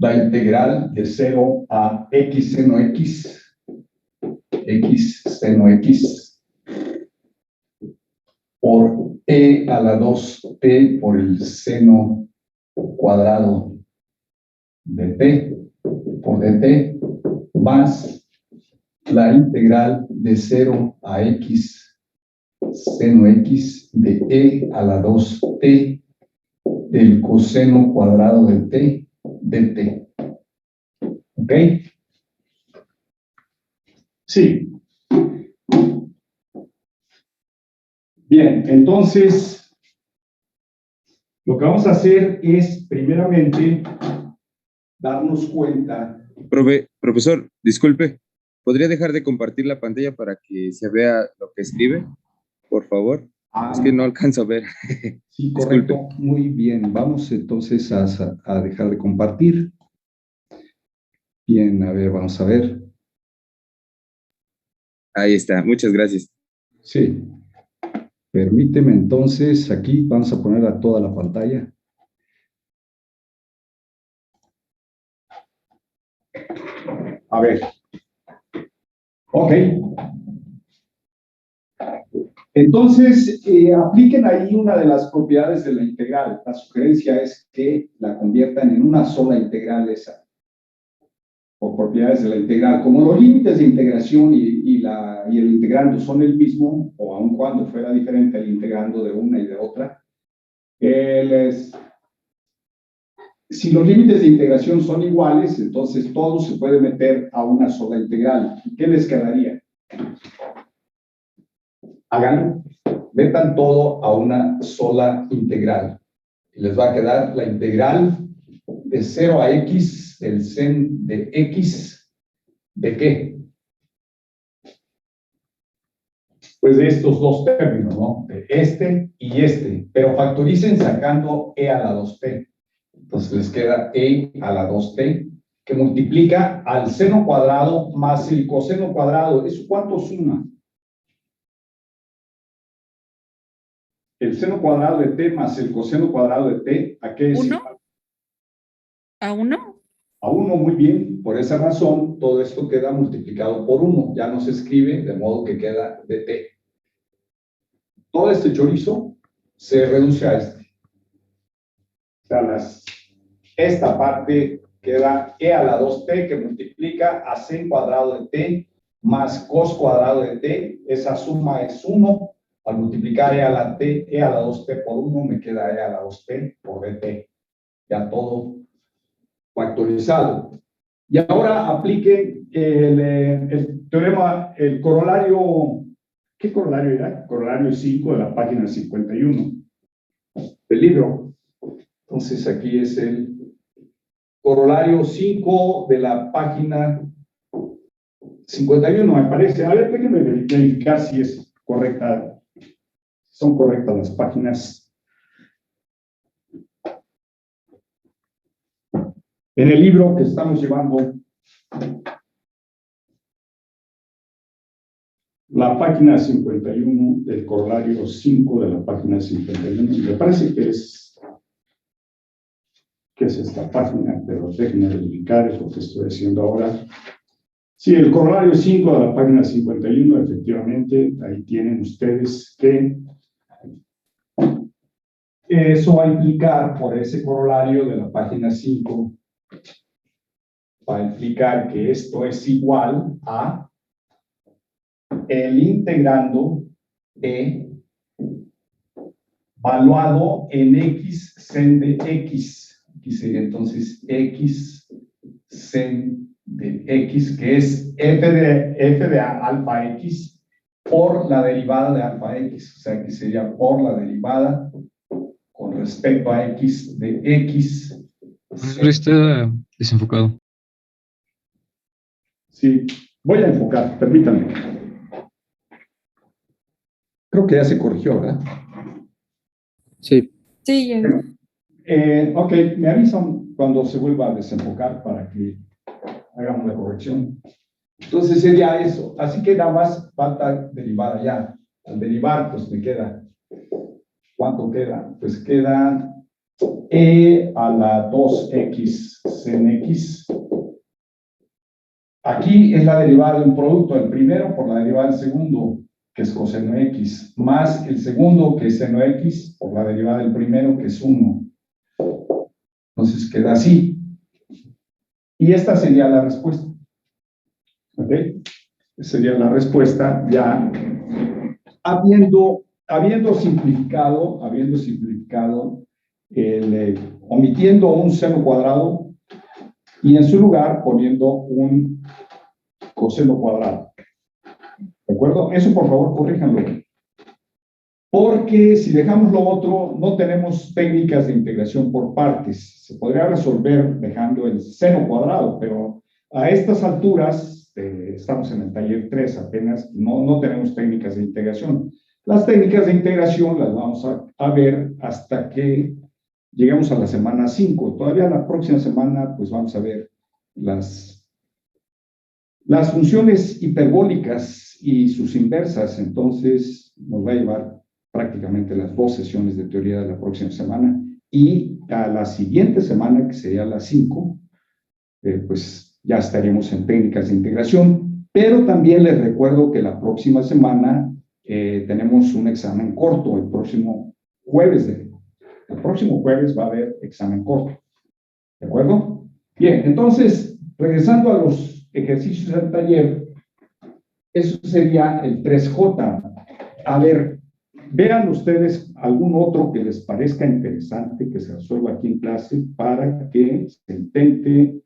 la integral de 0 a x seno x, x seno x, por e a la 2t por el seno cuadrado de t por dt, más la integral de 0 a x seno x de e a la 2t del coseno cuadrado de t dt. ¿Ok? Sí. Bien, entonces, lo que vamos a hacer es, primeramente, darnos cuenta. Profesor, disculpe, ¿podría dejar de compartir la pantalla para que se vea lo que escribe? Por favor. Es que no alcanzo a ver. Sí, correcto. Muy bien. Vamos entonces a dejar de compartir. Bien, a ver, vamos a ver. Ahí está, muchas gracias. Sí. Permíteme entonces, aquí vamos a poner a toda la pantalla. A ver. Ok. Entonces, apliquen ahí una de las propiedades de la integral. La sugerencia es que la conviertan en una sola integral esa, por propiedades de la integral. Como los límites de integración y el integrando son el mismo, o aun cuando fuera diferente el integrando de una y de otra, si los límites de integración son iguales, entonces todo se puede meter a una sola integral. ¿Qué les quedaría? Háganlo. Metan todo a una sola integral. Y les va a quedar la integral de 0 a x, del sen de x, ¿de qué? Pues de estos dos términos, ¿no? De este y este. Pero factoricen sacando e a la 2t. Entonces les queda e a la 2t, que multiplica al seno cuadrado más el coseno cuadrado. ¿Eso cuánto suma? El seno cuadrado de t más el coseno cuadrado de t, ¿a qué es igual? ¿A 1? A 1, muy bien. Por esa razón, todo esto queda multiplicado por 1. Ya no se escribe, de modo que queda dt. Todo este chorizo se reduce a este. O sea, esta parte queda e a la 2t, que multiplica a sen cuadrado de t más cos cuadrado de t. Esa suma es 1. Al multiplicar e a la 2t por 1, me queda e a la 2t por dt. Ya todo factorizado. Y ahora apliquen el teorema, el corolario. ¿Qué corolario era? Corolario 5 de la página 51 del libro. Entonces aquí es el corolario 5 de la página 51, me parece. A ver, déjenme verificar si es correcta. Son correctas las páginas. En el libro que estamos llevando, la página 51 del corolario 5 de la página 51, me parece que es esta página, pero déjenme verificar, es lo que estoy haciendo ahora. Sí, el corolario 5 de la página 51, efectivamente, ahí tienen ustedes que eso va a implicar, por ese corolario de la página 5, va a implicar que esto es igual a el integrando de valuado en x sen de x. Aquí sería entonces x sen de x, que es f de alfa x por la derivada de alfa x. O sea, que sería por la derivada con respecto a x de x. Profesor, está desenfocado. Sí, voy a enfocar, permítanme. Creo que ya se corrigió, ¿verdad? Sí. Sí, ya. Ok, me avisan cuando se vuelva a desenfocar para que hagamos la corrección. Entonces sería eso. Así que nada más falta derivar ya. Al derivar, pues me queda. ¿Cuánto queda? Pues queda e a la 2x sin x. Aquí es la derivada de un producto del primero por la derivada del segundo, que es coseno x, más el segundo, que es seno x, por la derivada del primero, que es 1. Entonces queda así. Y esta sería la respuesta. ¿Ok? Sería la respuesta ya habiendo simplificado, omitiendo un seno cuadrado y en su lugar poniendo un coseno cuadrado. ¿De acuerdo? Eso por favor corríjanlo. Porque si dejamos lo otro, no tenemos técnicas de integración por partes. Se podría resolver dejando el seno cuadrado, pero a estas alturas, estamos en el taller 3 apenas, no tenemos técnicas de integración. Las técnicas de integración las vamos a ver hasta que lleguemos a la semana 5. Todavía la próxima semana, pues vamos a ver las funciones hiperbólicas y sus inversas. Entonces, nos va a llevar prácticamente las 2 sesiones de teoría de la próxima semana, y a la siguiente semana, que sería la 5, pues ya estaríamos en técnicas de integración, pero también les recuerdo que la próxima semana tenemos un examen corto, el próximo jueves va a haber examen corto, ¿de acuerdo? Bien, entonces, regresando a los ejercicios del taller, eso sería el 3J. A ver, vean ustedes algún otro que les parezca interesante que se resuelva aquí en clase para que se intente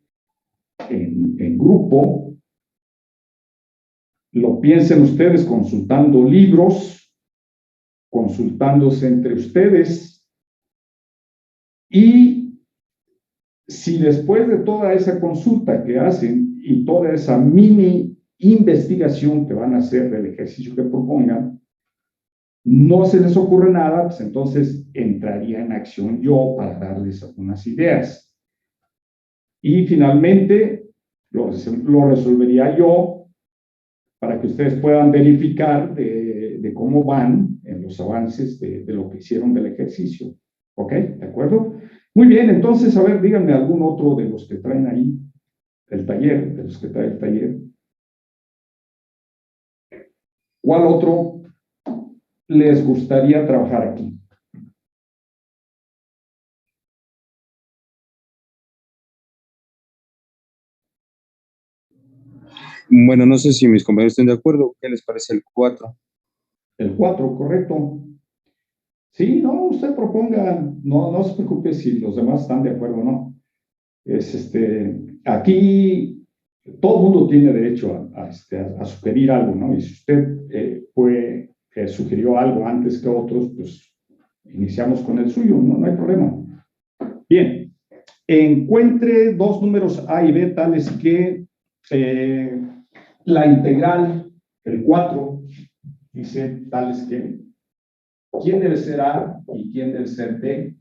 en grupo, lo piensen ustedes consultando libros, consultándose entre ustedes, y si después de toda esa consulta que hacen y toda esa mini investigación que van a hacer del ejercicio que propongan, no se les ocurre nada, pues entonces entraría en acción yo para darles algunas ideas. Y finalmente lo resolvería yo para que ustedes puedan verificar de cómo van en los avances de lo que hicieron del ejercicio. ¿Ok? ¿De acuerdo? Muy bien, entonces, a ver, díganme algún otro de los que traen ahí el taller, de los que trae el taller. ¿Cuál otro les gustaría trabajar aquí? Bueno, no sé si mis compañeros estén de acuerdo. ¿Qué les parece el 4? El 4, correcto. Sí, no, usted proponga, no se preocupe si los demás están de acuerdo o no. Aquí todo el mundo tiene derecho a sugerir algo, ¿no? Y si usted sugirió algo antes que otros, pues iniciamos con el suyo, no hay problema. Bien, encuentre 2 números A y B tales que la integral, el 4, dice tales que quién debe ser A y quién debe ser B,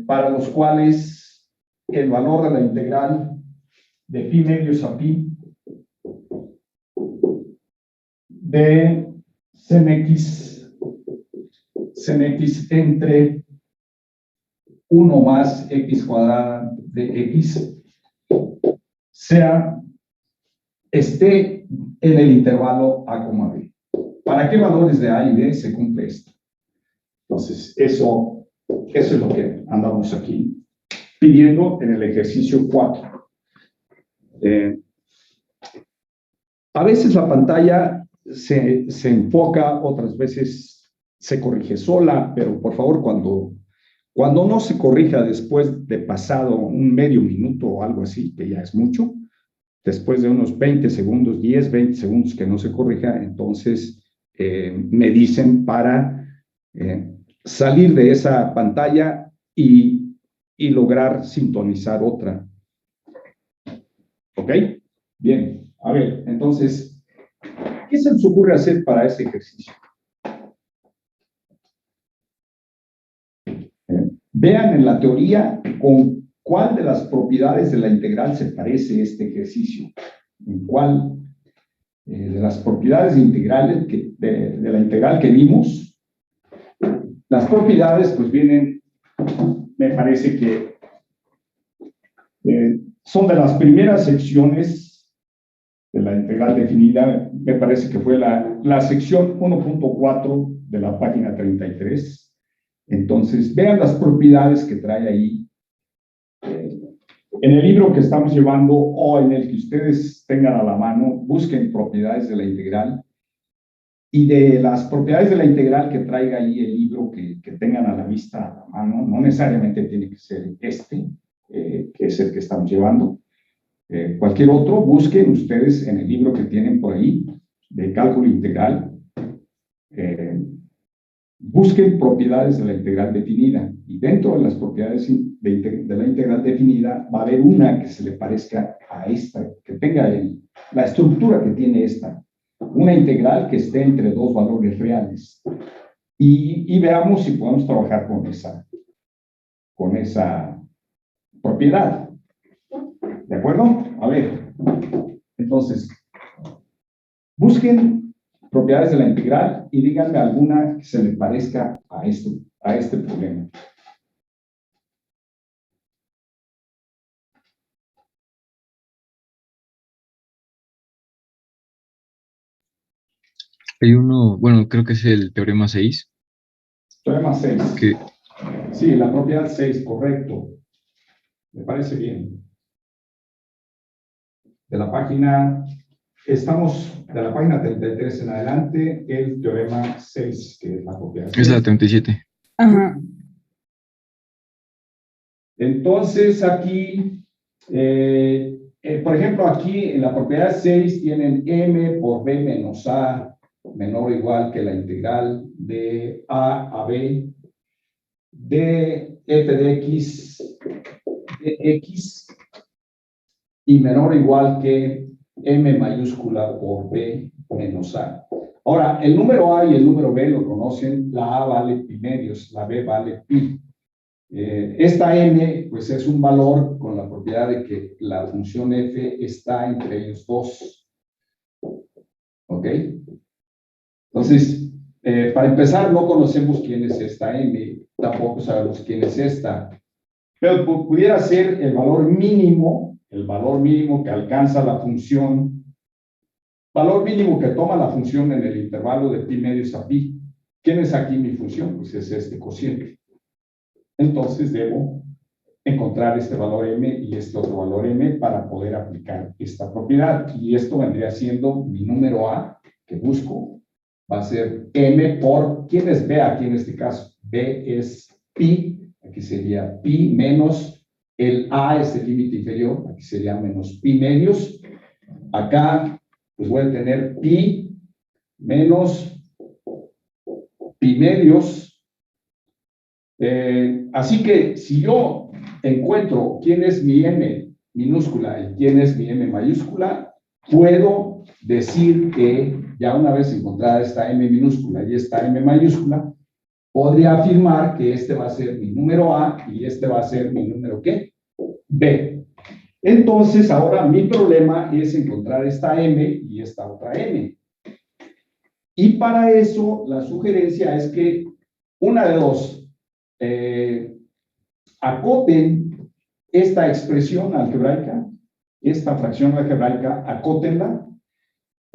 para los cuales el valor de la integral de pi medios a pi de sen x entre 1 más x cuadrada de x esté en el intervalo a, b. ¿Para qué valores de a y b se cumple esto? Entonces, eso es lo que andamos aquí pidiendo en el ejercicio 4. A veces la pantalla se enfoca, otras veces se corrige sola, pero por favor, cuando no se corrija después de pasado un medio minuto o algo así, que ya es mucho, después de unos 20 segundos, 10, 20 segundos que no se corrija, entonces me dicen para salir de esa pantalla y lograr sintonizar otra. ¿Ok? Bien, a ver, entonces, ¿qué se les ocurre hacer para este ejercicio? Vean en la teoría con cuál de las propiedades de la integral se parece este ejercicio. En cuál de las propiedades de la integral que vimos, Las propiedades, pues vienen, me parece que son de las primeras secciones de la integral definida. Me parece que fue la sección 1.4 de la página 33. Entonces, vean las propiedades que trae ahí. En el libro que estamos llevando o en el que ustedes tengan a la mano, busquen propiedades de la integral. Y de las propiedades de la integral que traiga ahí el libro que tengan a la vista, a la mano, no necesariamente tiene que ser este, que es el que estamos llevando. Cualquier otro, busquen ustedes en el libro que tienen por ahí, de cálculo integral, busquen propiedades de la integral definida. Y dentro de las propiedades de la integral definida va a haber una que se le parezca a esta, que tenga la estructura que tiene esta. Una integral que esté entre dos valores reales. Y veamos si podemos trabajar con esa propiedad. ¿De acuerdo? A ver. Entonces, busquen propiedades de la integral y díganme alguna que se le parezca a este problema. Hay uno, bueno, creo que es el teorema 6. Teorema 6. Que, Sí, la propiedad 6, correcto. Me parece bien. De la página 33 en adelante, el teorema 6, que es la propiedad 6. es la 37. Ajá. Entonces, aquí, por ejemplo, aquí en la propiedad 6 tienen m por b menos a menor o igual que la integral de a b de f de x y menor o igual que m mayúscula por b menos a. Ahora, el número a y el número b lo conocen. La a vale pi medios, la b vale pi. Esta m, pues es un valor con la propiedad de que la función f está entre ellos dos. ¿Ok? Entonces, para empezar, no conocemos quién es esta m, tampoco sabemos quién es esta. Pero pudiera ser el valor mínimo que alcanza la función, valor mínimo que toma la función en el intervalo de pi medios a pi. ¿Quién es aquí mi función? Pues es este cociente. Entonces debo encontrar este valor m y este otro valor m para poder aplicar esta propiedad. Y esto vendría siendo mi número a que busco. Va a ser m por, ¿quién es b aquí en este caso? B es pi, aquí sería pi menos, el a es el límite inferior, aquí sería menos pi medios. Acá, pues voy a tener pi menos pi medios. Así que si yo encuentro quién es mi m minúscula y quién es mi m mayúscula, puedo decir que ya una vez encontrada esta m minúscula y esta m mayúscula, podría afirmar que este va a ser mi número a y este va a ser mi número ¿qué? B. Entonces ahora mi problema es encontrar esta m y esta otra m. Y para eso la sugerencia es que una de dos, acoten esta expresión algebraica, esta fracción algebraica, acótenla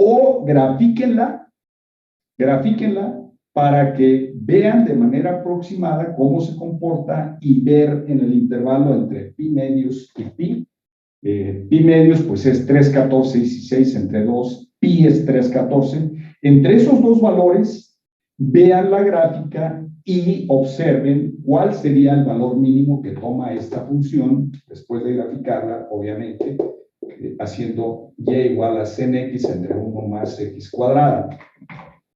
o grafíquenla para que vean de manera aproximada cómo se comporta y ver en el intervalo entre pi medios y pi. Pi medios pues es 3,14,16 entre 2, pi es 3,14. Entre esos dos valores, vean la gráfica y observen cuál sería el valor mínimo que toma esta función después de graficarla, obviamente, haciendo y igual a cnx entre 1 más x cuadrada.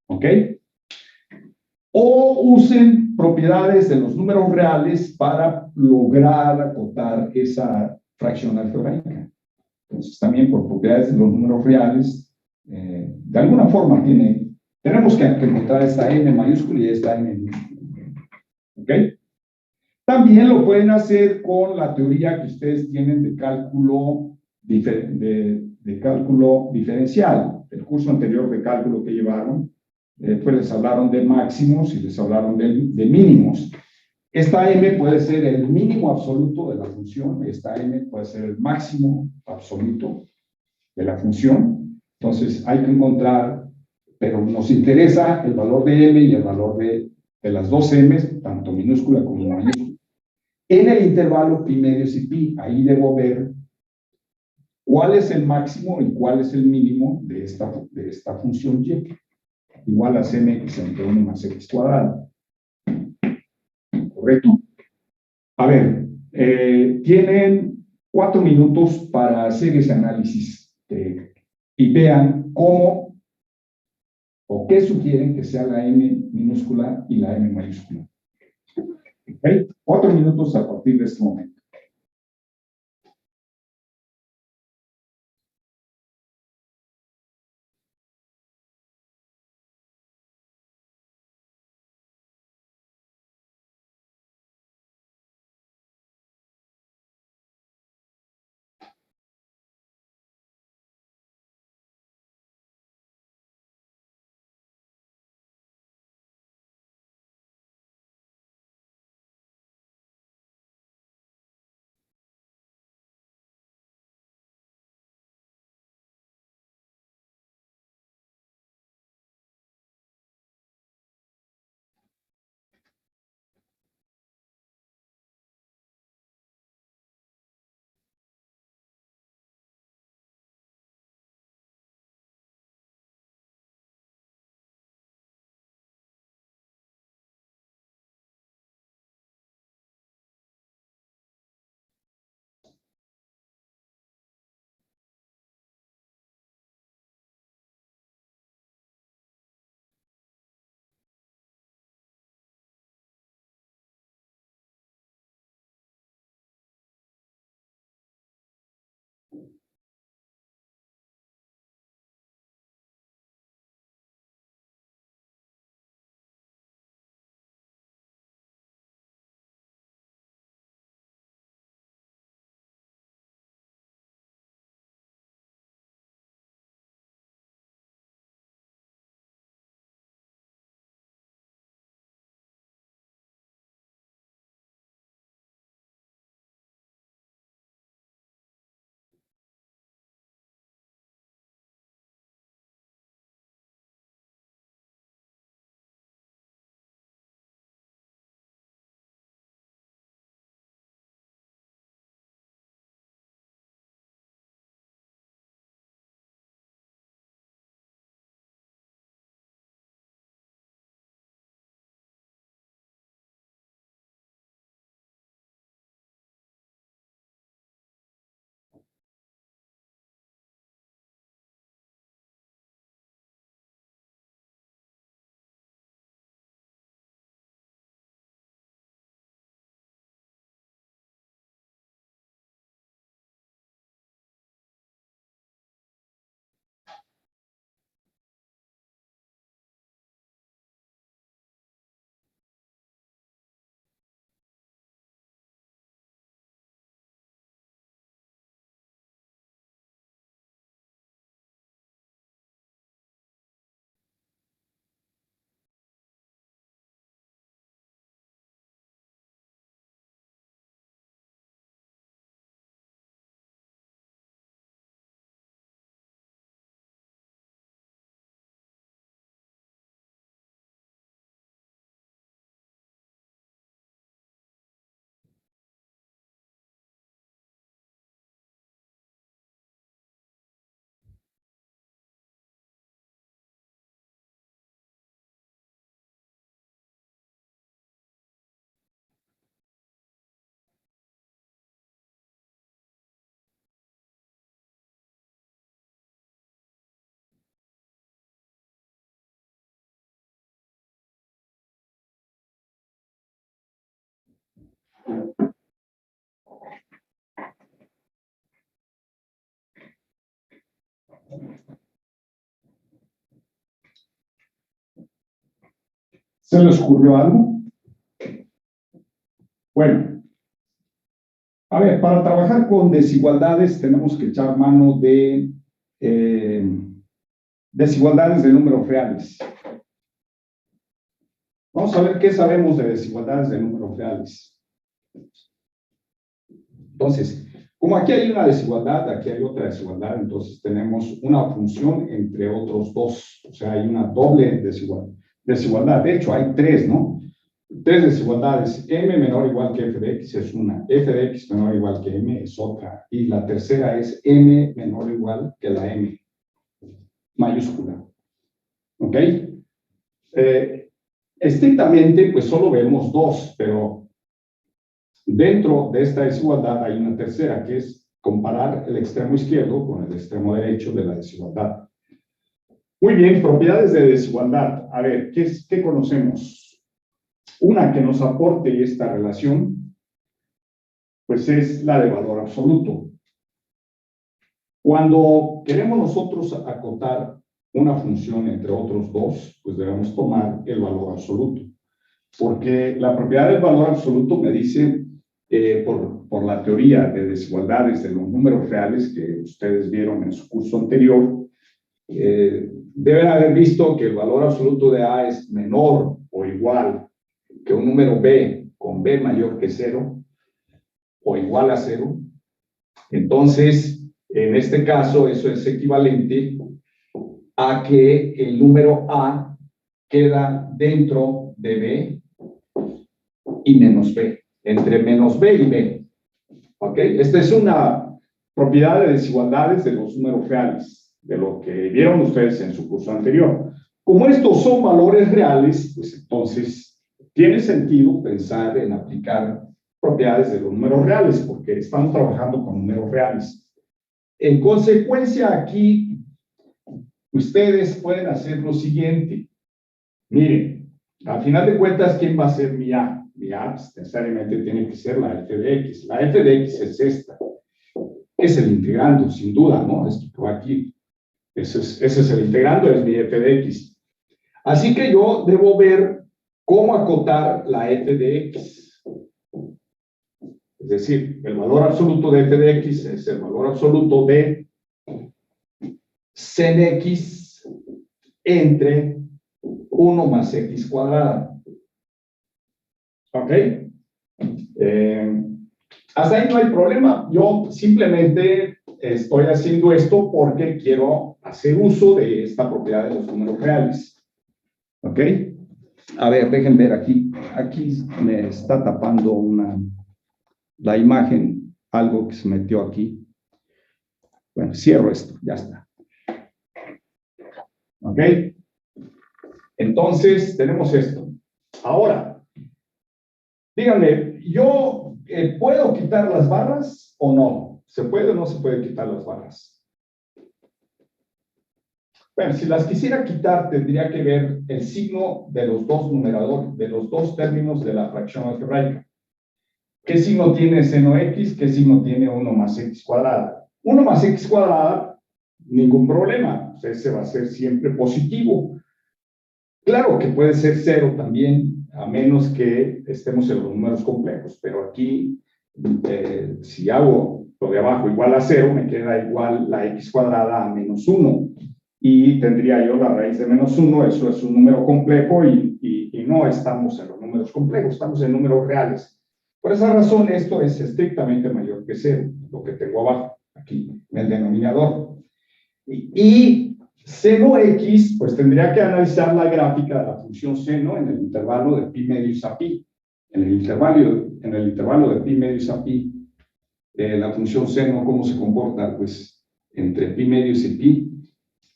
¿Ok? O usen propiedades de los números reales para lograr acotar esa fracción algebraica. Entonces, también por propiedades de los números reales, de alguna forma tenemos que encontrar esta m mayúscula y esta m minúscula. ¿Ok? También lo pueden hacer con la teoría que ustedes tienen de cálculo diferencial, el curso anterior de cálculo que llevaron. Después les hablaron de máximos y les hablaron de mínimos. Esta m puede ser el mínimo absoluto de la función, esta m puede ser el máximo absoluto de la función. Entonces hay que encontrar, pero nos interesa el valor de m y el valor de las dos m's, tanto minúscula como mayúscula. En el intervalo pi medios y pi, ahí debo ver cuál es el máximo y cuál es el mínimo de esta función y, igual a mx entre 1 más x cuadrado. ¿Correcto? A ver, tienen 4 minutos para hacer ese análisis y vean cómo o qué sugieren que sea la m minúscula y la m mayúscula. ¿Okay? 4 minutos a partir de este momento. ¿Se les ocurrió algo? Bueno, a ver, para trabajar con desigualdades tenemos que echar mano de desigualdades de números reales. Vamos a ver qué sabemos de desigualdades de números reales. Entonces, como aquí hay una desigualdad, aquí hay otra desigualdad, entonces tenemos una función entre otros dos. O sea, hay una doble desigualdad. De hecho, hay tres, ¿no? Tres desigualdades. M menor o igual que f de x es una. F de x menor o igual que m es otra. Y la tercera es m menor o igual que la m mayúscula. ¿Ok? Estrictamente, pues solo vemos dos, pero dentro de esta desigualdad hay una tercera, que es comparar el extremo izquierdo con el extremo derecho de la desigualdad. Muy bien, propiedades de desigualdad. A ver, ¿qué conocemos? Una que nos aporte esta relación, pues es la de valor absoluto. Cuando queremos nosotros acotar una función entre otros dos, pues debemos tomar el valor absoluto. Porque la propiedad del valor absoluto me dice, por la teoría de desigualdades de los números reales que ustedes vieron en su curso anterior, deben haber visto que el valor absoluto de A es menor o igual que un número B con B mayor que 0 o igual a 0. Entonces, en este caso, eso es equivalente a que el número A queda dentro de B y menos B, entre menos B y B. ¿Ok? Esta es una propiedad de desigualdades de los números reales, de lo que vieron ustedes en su curso anterior. Como estos son valores reales, pues entonces tiene sentido pensar en aplicar propiedades de los números reales, porque estamos trabajando con números reales. En consecuencia, aquí ustedes pueden hacer lo siguiente. Miren, al final de cuentas, ¿quién va a ser mi A? Mi A pues, necesariamente tiene que ser la f de x. La f de x es esta. Es el integrando, sin duda, ¿no? Esto que va aquí. Ese es el integrando, es mi f de x. Así que yo debo ver cómo acotar la f de x. Es decir, el valor absoluto de f de x es el valor absoluto de sen x entre 1 más x cuadrada. ¿Ok? Hasta ahí no hay problema. Yo simplemente estoy haciendo esto porque quiero hacer uso de esta propiedad de los números reales. ¿Ok? A ver, dejen ver aquí. Aquí me está tapando la imagen, algo que se metió aquí. Bueno, cierro esto, ya está. ¿Ok? Entonces, tenemos esto. Ahora, díganme, ¿yo puedo quitar las barras o no? ¿Se puede o no se puede quitar las barras? Bueno, si las quisiera quitar, tendría que ver el signo de los dos numeradores, de los dos términos de la fracción algebraica. ¿Qué signo tiene seno x? ¿Qué signo tiene 1 más x cuadrada? 1 más x cuadrada, ningún problema. Ese va a ser siempre positivo. Claro que puede ser 0 también, a menos que estemos en los números complejos. Pero aquí, si hago lo de abajo igual a 0, me queda igual la x cuadrada a menos 1. Y tendría yo la raíz de menos 1, eso es un número complejo y no estamos en los números complejos, estamos en números reales. Por esa razón, esto es estrictamente mayor que 0, lo que tengo abajo, aquí, en el denominador. Y seno x, pues tendría que analizar la gráfica de la función seno en el intervalo de pi medios a pi. En el intervalo de pi medios a pi, la función seno, ¿cómo se comporta? Pues entre pi medios y pi.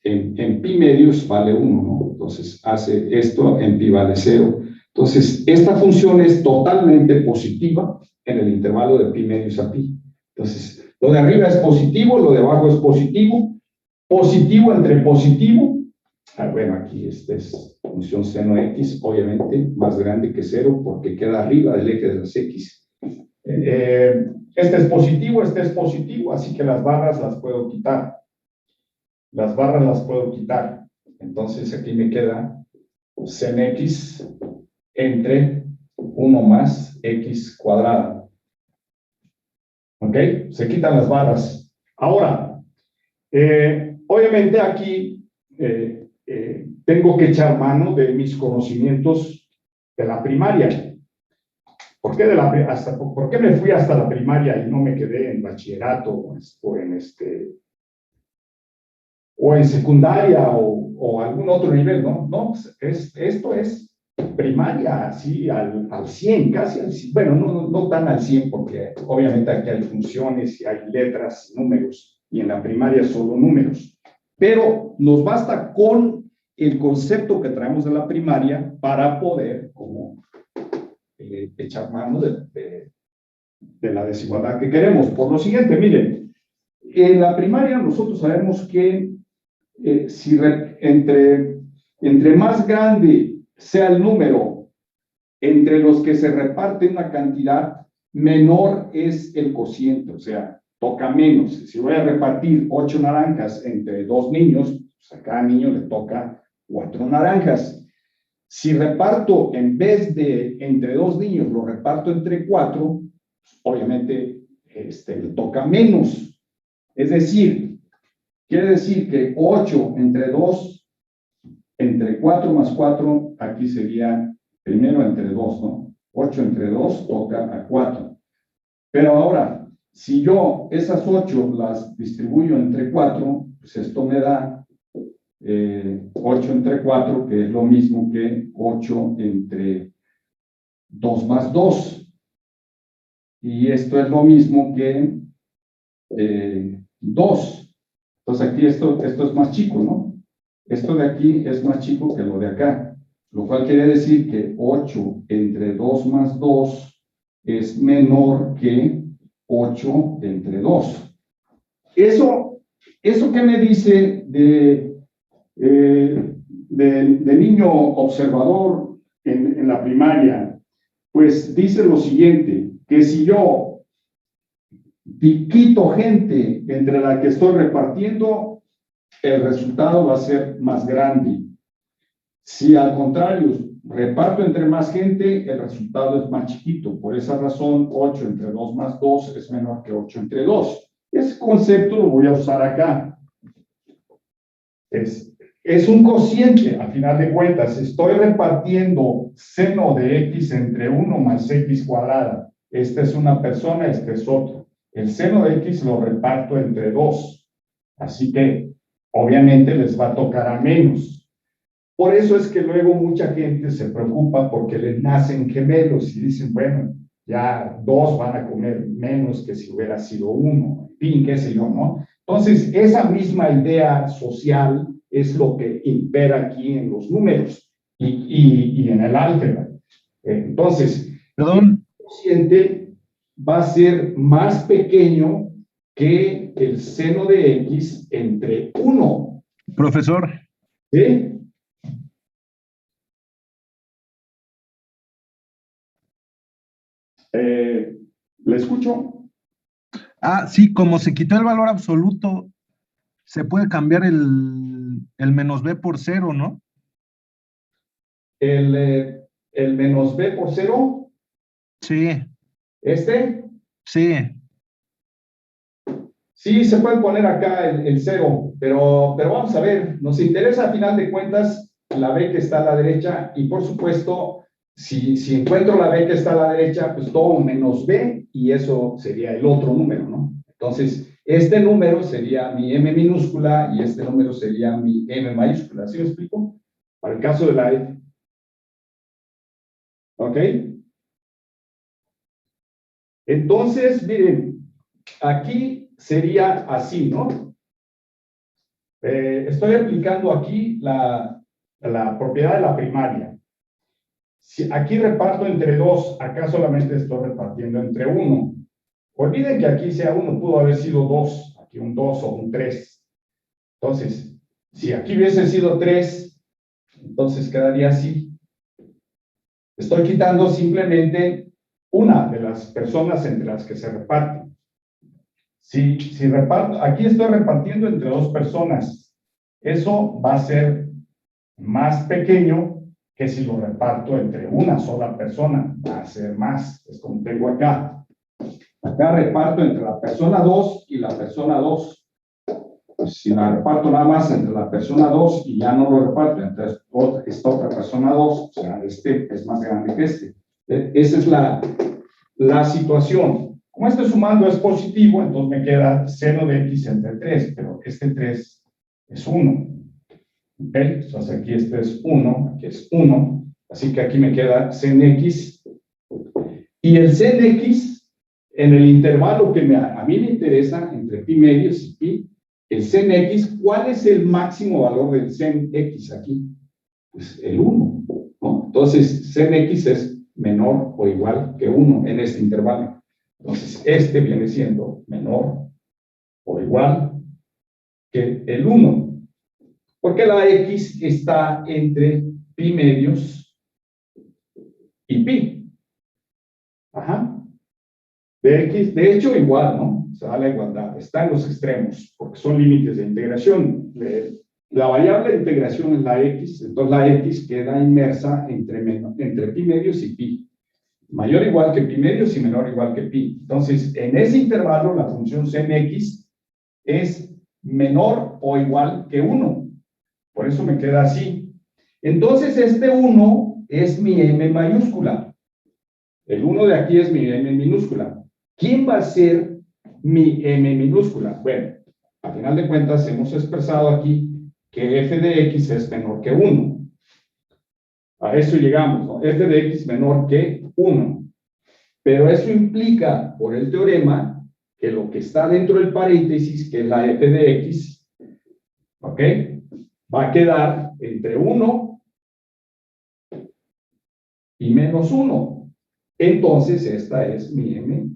En pi medios vale 1, ¿no? Entonces hace esto, en pi vale 0. Entonces, esta función es totalmente positiva en el intervalo de pi medios a pi. Entonces, lo de arriba es positivo, lo de abajo es positivo. Positivo entre positivo. Bueno, aquí esta es función seno x, obviamente más grande que 0 porque queda arriba del eje de las x. Este es positivo, así que las barras las puedo quitar. Las barras las puedo quitar. Entonces aquí me queda sen x entre 1 más x cuadrada. ¿Ok? Se quitan las barras. Ahora, obviamente aquí tengo que echar mano de mis conocimientos de la primaria. ¿Por qué me fui hasta la primaria y no me quedé en bachillerato o en secundaria o algún otro nivel? No, no, esto es primaria, así al 100, casi al 100. Bueno, no tan al 100, porque obviamente aquí hay funciones y hay letras y números, y en la primaria solo números. Pero nos basta con el concepto que traemos de la primaria para poder como echar mano de la desigualdad que queremos. Por lo siguiente, miren, en la primaria nosotros sabemos que entre más grande sea el número entre los que se reparte una cantidad, menor es el cociente, o sea, toca menos. Si voy a repartir 8 naranjas entre 2 niños, pues a cada niño le toca 4 naranjas. Si reparto, en vez de entre 2 niños, lo reparto entre 4, pues obviamente le toca menos. Es decir, quiere decir que 8 entre 2, entre 4 más 4, aquí sería primero entre 2, ¿no? 8 entre 2 toca a 4. Pero ahora, si yo esas 8 las distribuyo entre 4, pues esto me da 8 entre 4, que es lo mismo que 8 entre 2 más 2. Y esto es lo mismo que 2. Entonces aquí esto es más chico, ¿no? Esto de aquí es más chico que lo de acá, lo cual quiere decir que 8 entre 2 más 2 es menor que 8 entre 2. ¿Eso qué me dice de niño observador en la primaria? Pues dice lo siguiente, que si yo quito gente entre la que estoy repartiendo, el resultado va a ser más grande. Si al contrario reparto entre más gente, el resultado es más chiquito. Por esa razón, 8 entre 2 más 2 es menor que 8 entre 2. Ese concepto lo voy a usar acá. Es un cociente, a final de cuentas. Estoy repartiendo seno de x entre 1 más x cuadrada. Esta es una persona, este es otro. El seno de x lo reparto entre 2. Así que, obviamente, les va a tocar a menos. Por eso es que luego mucha gente se preocupa porque les nacen gemelos y dicen, bueno, ya 2 van a comer menos que si hubiera sido 1. En fin, qué sé yo, ¿no? Entonces, esa misma idea social es lo que impera aquí en los números y en el álgebra. Entonces, el cociente va a ser más pequeño que el seno de x entre 1. Profesor. ¿Sí? ¿Le escucho? Sí, como se quitó el valor absoluto, se puede cambiar el menos b por 0, ¿no? ¿El menos b por 0? Sí, Sí, se puede poner acá el 0, pero vamos a ver, nos interesa a final de cuentas la b que está a la derecha y por supuesto, si encuentro la b que está a la derecha, pues tomo menos b y eso sería el otro número, ¿no? Entonces, este número sería mi m minúscula y este número sería mi m mayúscula. ¿Sí me explico? Para el caso de la f. ¿Ok? Entonces, miren, aquí sería así, ¿no? Estoy aplicando aquí la propiedad de la primaria. Si aquí reparto entre 2, acá solamente estoy repartiendo entre 1. Olviden que aquí sea 1, pudo haber sido 2, aquí un 2 o un 3. Entonces, si aquí hubiese sido 3, entonces quedaría así. Estoy quitando simplemente una de las personas entre las que se reparten. Si reparto, aquí estoy repartiendo entre 2 personas. Eso va a ser más pequeño que si lo reparto entre una sola persona. Va a ser más. Es como tengo acá. Acá reparto entre la persona 2 y la persona 2. pues si la reparto nada más entre la persona 2 y ya no lo reparto entre esta otra persona 2, o sea, este es más grande que este. Esa es la situación. Como este sumando es positivo, entonces me queda seno de x entre 3, pero este 3 es 1. ¿Ok? Entonces aquí este es 1, aquí es 1, así que aquí me queda sen x. Y el sen x, en el intervalo que a mí me interesa, entre pi medios y pi, el sen x, ¿cuál es el máximo valor del sen x aquí? Pues el 1, ¿no? Entonces, sen x es menor o igual que 1 en este intervalo. Entonces, este viene siendo menor o igual que el 1. Porque la x está entre pi medios y pi. Ajá. De hecho, igual, ¿no? Se da la igualdad. Está en los extremos, porque son límites de integración. La variable de integración es la x, entonces la x queda inmersa entre pi medios y pi. Mayor o igual que pi medios y menor o igual que pi. Entonces, en ese intervalo, la función sen x es menor o igual que 1. Por eso me queda así. Entonces, este 1 es mi m mayúscula. El 1 de aquí es mi m minúscula. ¿Quién va a ser mi m minúscula? Bueno, a final de cuentas hemos expresado aquí que f de x es menor que 1. A eso llegamos, ¿no? F de x menor que 1. Pero eso implica, por el teorema, que lo que está dentro del paréntesis, que es la f de x, ¿ok?, va a quedar entre 1 y menos 1. Entonces, esta es mi m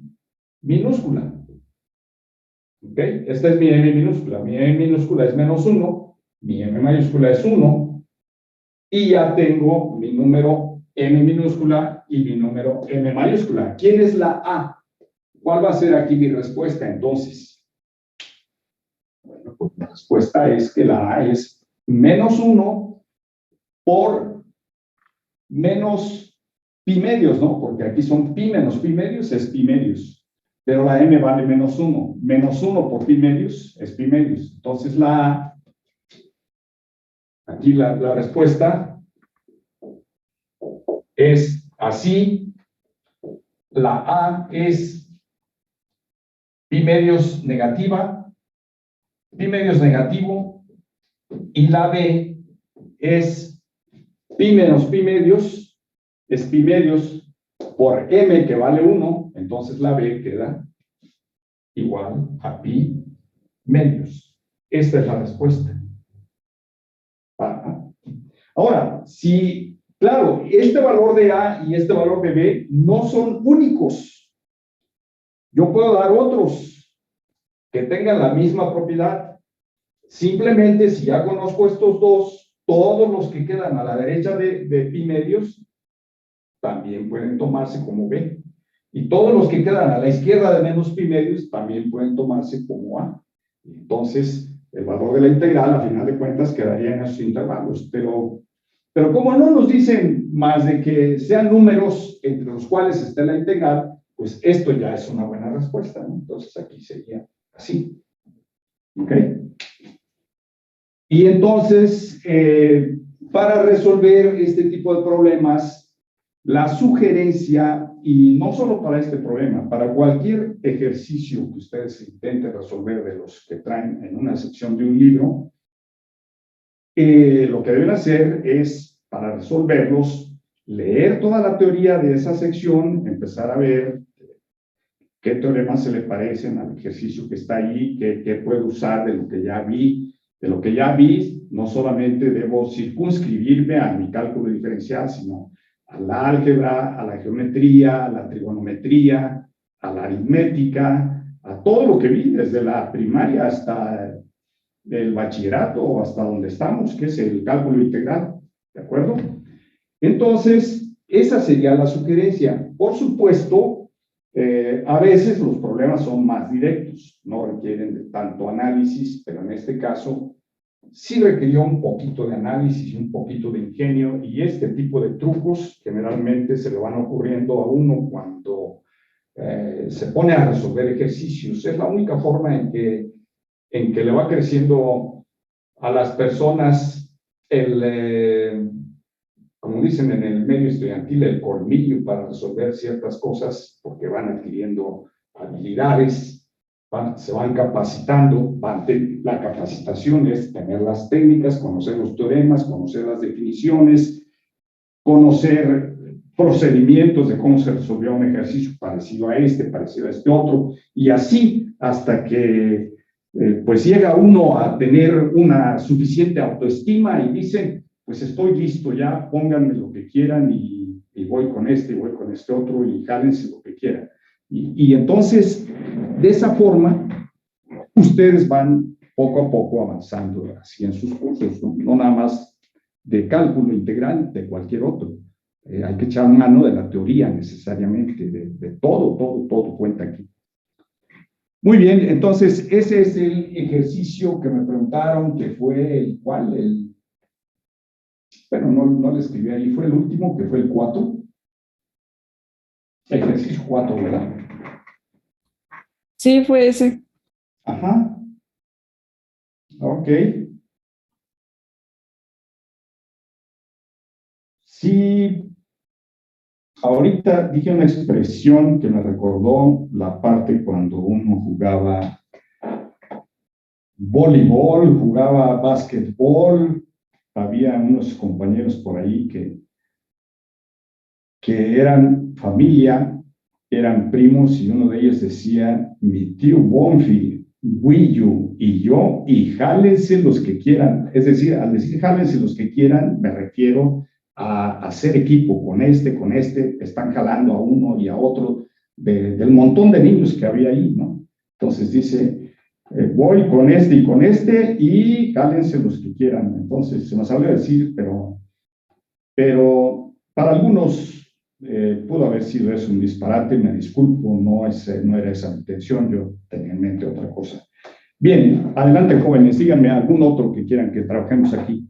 minúscula. ¿Ok? Esta es mi m minúscula. Mi m minúscula es menos 1. Mi m mayúscula es 1. Y ya tengo mi número m minúscula y mi número m mayúscula. ¿Quién es la a? ¿Cuál va a ser aquí mi respuesta entonces? Bueno, pues la respuesta es que la a es menos 1 por menos pi medios, ¿no? Porque aquí son pi menos pi medios, es pi medios. Pero la m vale menos 1. Menos 1 por pi medios es pi medios. Entonces la A, aquí la respuesta es así. La A es pi medios negativa, pi medios negativo, y la B es pi menos pi medios, es pi medios por m que vale 1, entonces la B queda igual a pi medios. Esta es la respuesta. Ajá. Ahora, si, claro, este valor de A y este valor de B no son únicos. Yo puedo dar otros que tengan la misma propiedad. Simplemente, si ya conozco estos dos, todos los que quedan a la derecha de pi medios también pueden tomarse como B. Y todos los que quedan a la izquierda de menos pi medios también pueden tomarse como A. Entonces, el valor de la integral, a final de cuentas, quedaría en esos intervalos. Pero como no nos dicen más de que sean números entre los cuales esté la integral, pues esto ya es una buena respuesta, ¿no? Entonces, aquí sería así. ¿Ok? Y entonces, para resolver este tipo de problemas, la sugerencia, y no solo para este problema, para cualquier ejercicio que ustedes intenten resolver de los que traen en una sección de un libro, lo que deben hacer es, para resolverlos, leer toda la teoría de esa sección, empezar a ver qué teoremas se le parecen al ejercicio que está ahí, qué puedo usar de lo que ya vi. De lo que ya vi, no solamente debo circunscribirme a mi cálculo diferencial, sino a la álgebra, a la geometría, a la trigonometría, a la aritmética, a todo lo que vi, desde la primaria hasta el bachillerato o hasta donde estamos, que es el cálculo integral, ¿de acuerdo? Entonces, esa sería la sugerencia. Por supuesto, a veces los problemas son más directos, no requieren de tanto análisis, pero en este caso sí requirió un poquito de análisis y un poquito de ingenio, y este tipo de trucos generalmente se le van ocurriendo a uno cuando se pone a resolver ejercicios. Es la única forma en que en que le va creciendo a las personas como dicen en el medio estudiantil, el colmillo para resolver ciertas cosas, porque van adquiriendo habilidades, se van capacitando. La capacitación es tener las técnicas, conocer los teoremas, conocer las definiciones, conocer procedimientos de cómo se resolvió un ejercicio parecido a este otro, y así hasta que pues llega uno a tener una suficiente autoestima y dice, pues estoy listo ya, pónganme lo que quieran y voy con este, y voy con este otro, y jálense lo que quieran. Y entonces, de esa forma, ustedes van poco a poco avanzando así en sus cursos, no nada más de cálculo integral, de cualquier otro. Hay que echar mano de la teoría necesariamente, de todo cuenta aquí. Muy bien, entonces ese es el ejercicio que me preguntaron, que fue el cual, bueno, no le escribí ahí, fue el último, que fue el 4. Ejercicio 4, ¿verdad? Sí, fue ese. Ajá. Ok. Sí, ahorita dije una expresión que me recordó la parte cuando uno jugaba voleibol, jugaba básquetbol. Había unos compañeros por ahí que eran familia, eran primos, y uno de ellos decía, mi tío Bonfi, Guillo y yo, y jálense los que quieran. Es decir, al decir jálense los que quieran, me refiero a hacer equipo con este, están jalando a uno y a otro del montón de niños que había ahí, ¿no? Entonces dice, voy con este y jálense los que quieran. Entonces se nos sabría decir, pero para algunos pudo haber sido eso un disparate, me disculpo, no era esa mi intención, yo tenía en mente otra cosa. Bien, adelante jóvenes, díganme algún otro que quieran que trabajemos aquí.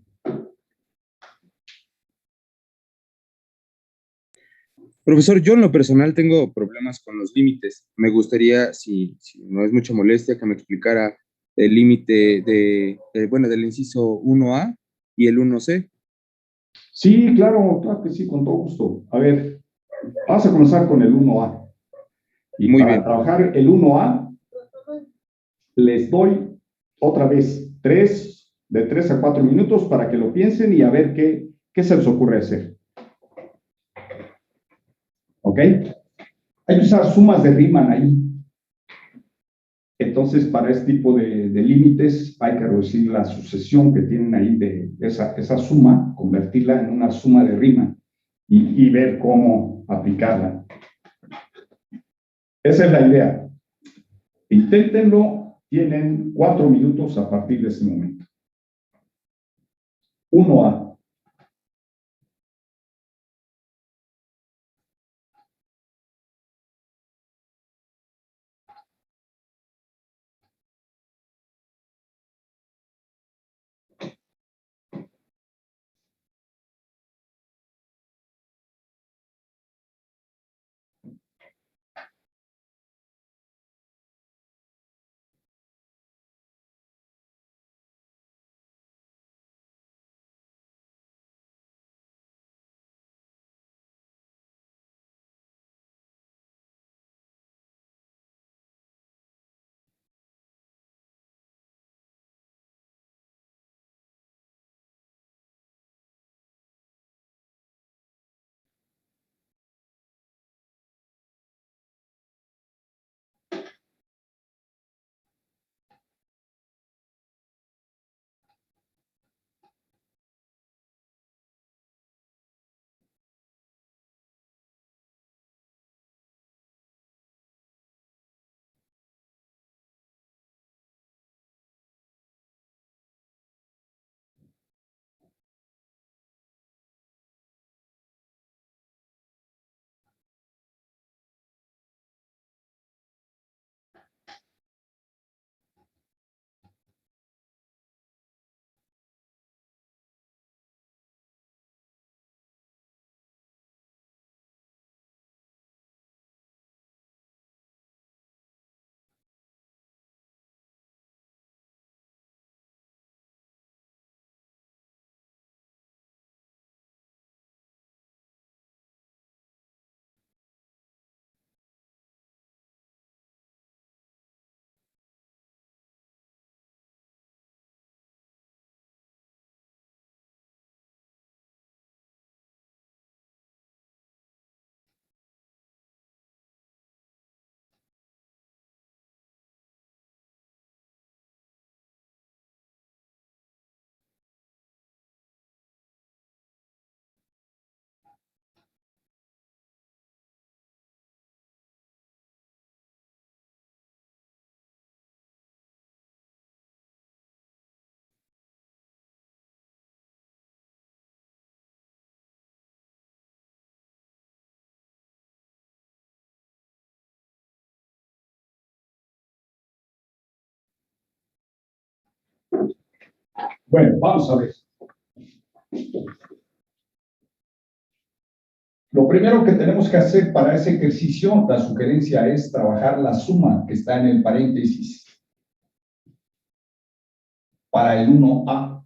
Profesor, yo en lo personal tengo problemas con los límites. Me gustaría, si no es mucha molestia, que me explicara el límite bueno, del inciso 1A y el 1C. Sí, claro que sí, con todo gusto. A ver, vamos a comenzar con el 1A. Y Muy para bien. trabajar el 1A, les doy otra vez de 3 a 4 minutos para que lo piensen y a ver qué se les ocurre hacer. ¿Ok? Hay que usar sumas de Riemann ahí. Entonces, para este tipo de límites, hay que reducir la sucesión que tienen ahí de esa suma, convertirla en una suma de Riemann y ver cómo aplicarla. Esa es la idea. Inténtenlo, tienen 4 minutos a partir de ese momento. 1A. Bueno, vamos a ver. Lo primero que tenemos que hacer para ese ejercicio, la sugerencia es trabajar la suma que está en el paréntesis para el 1A.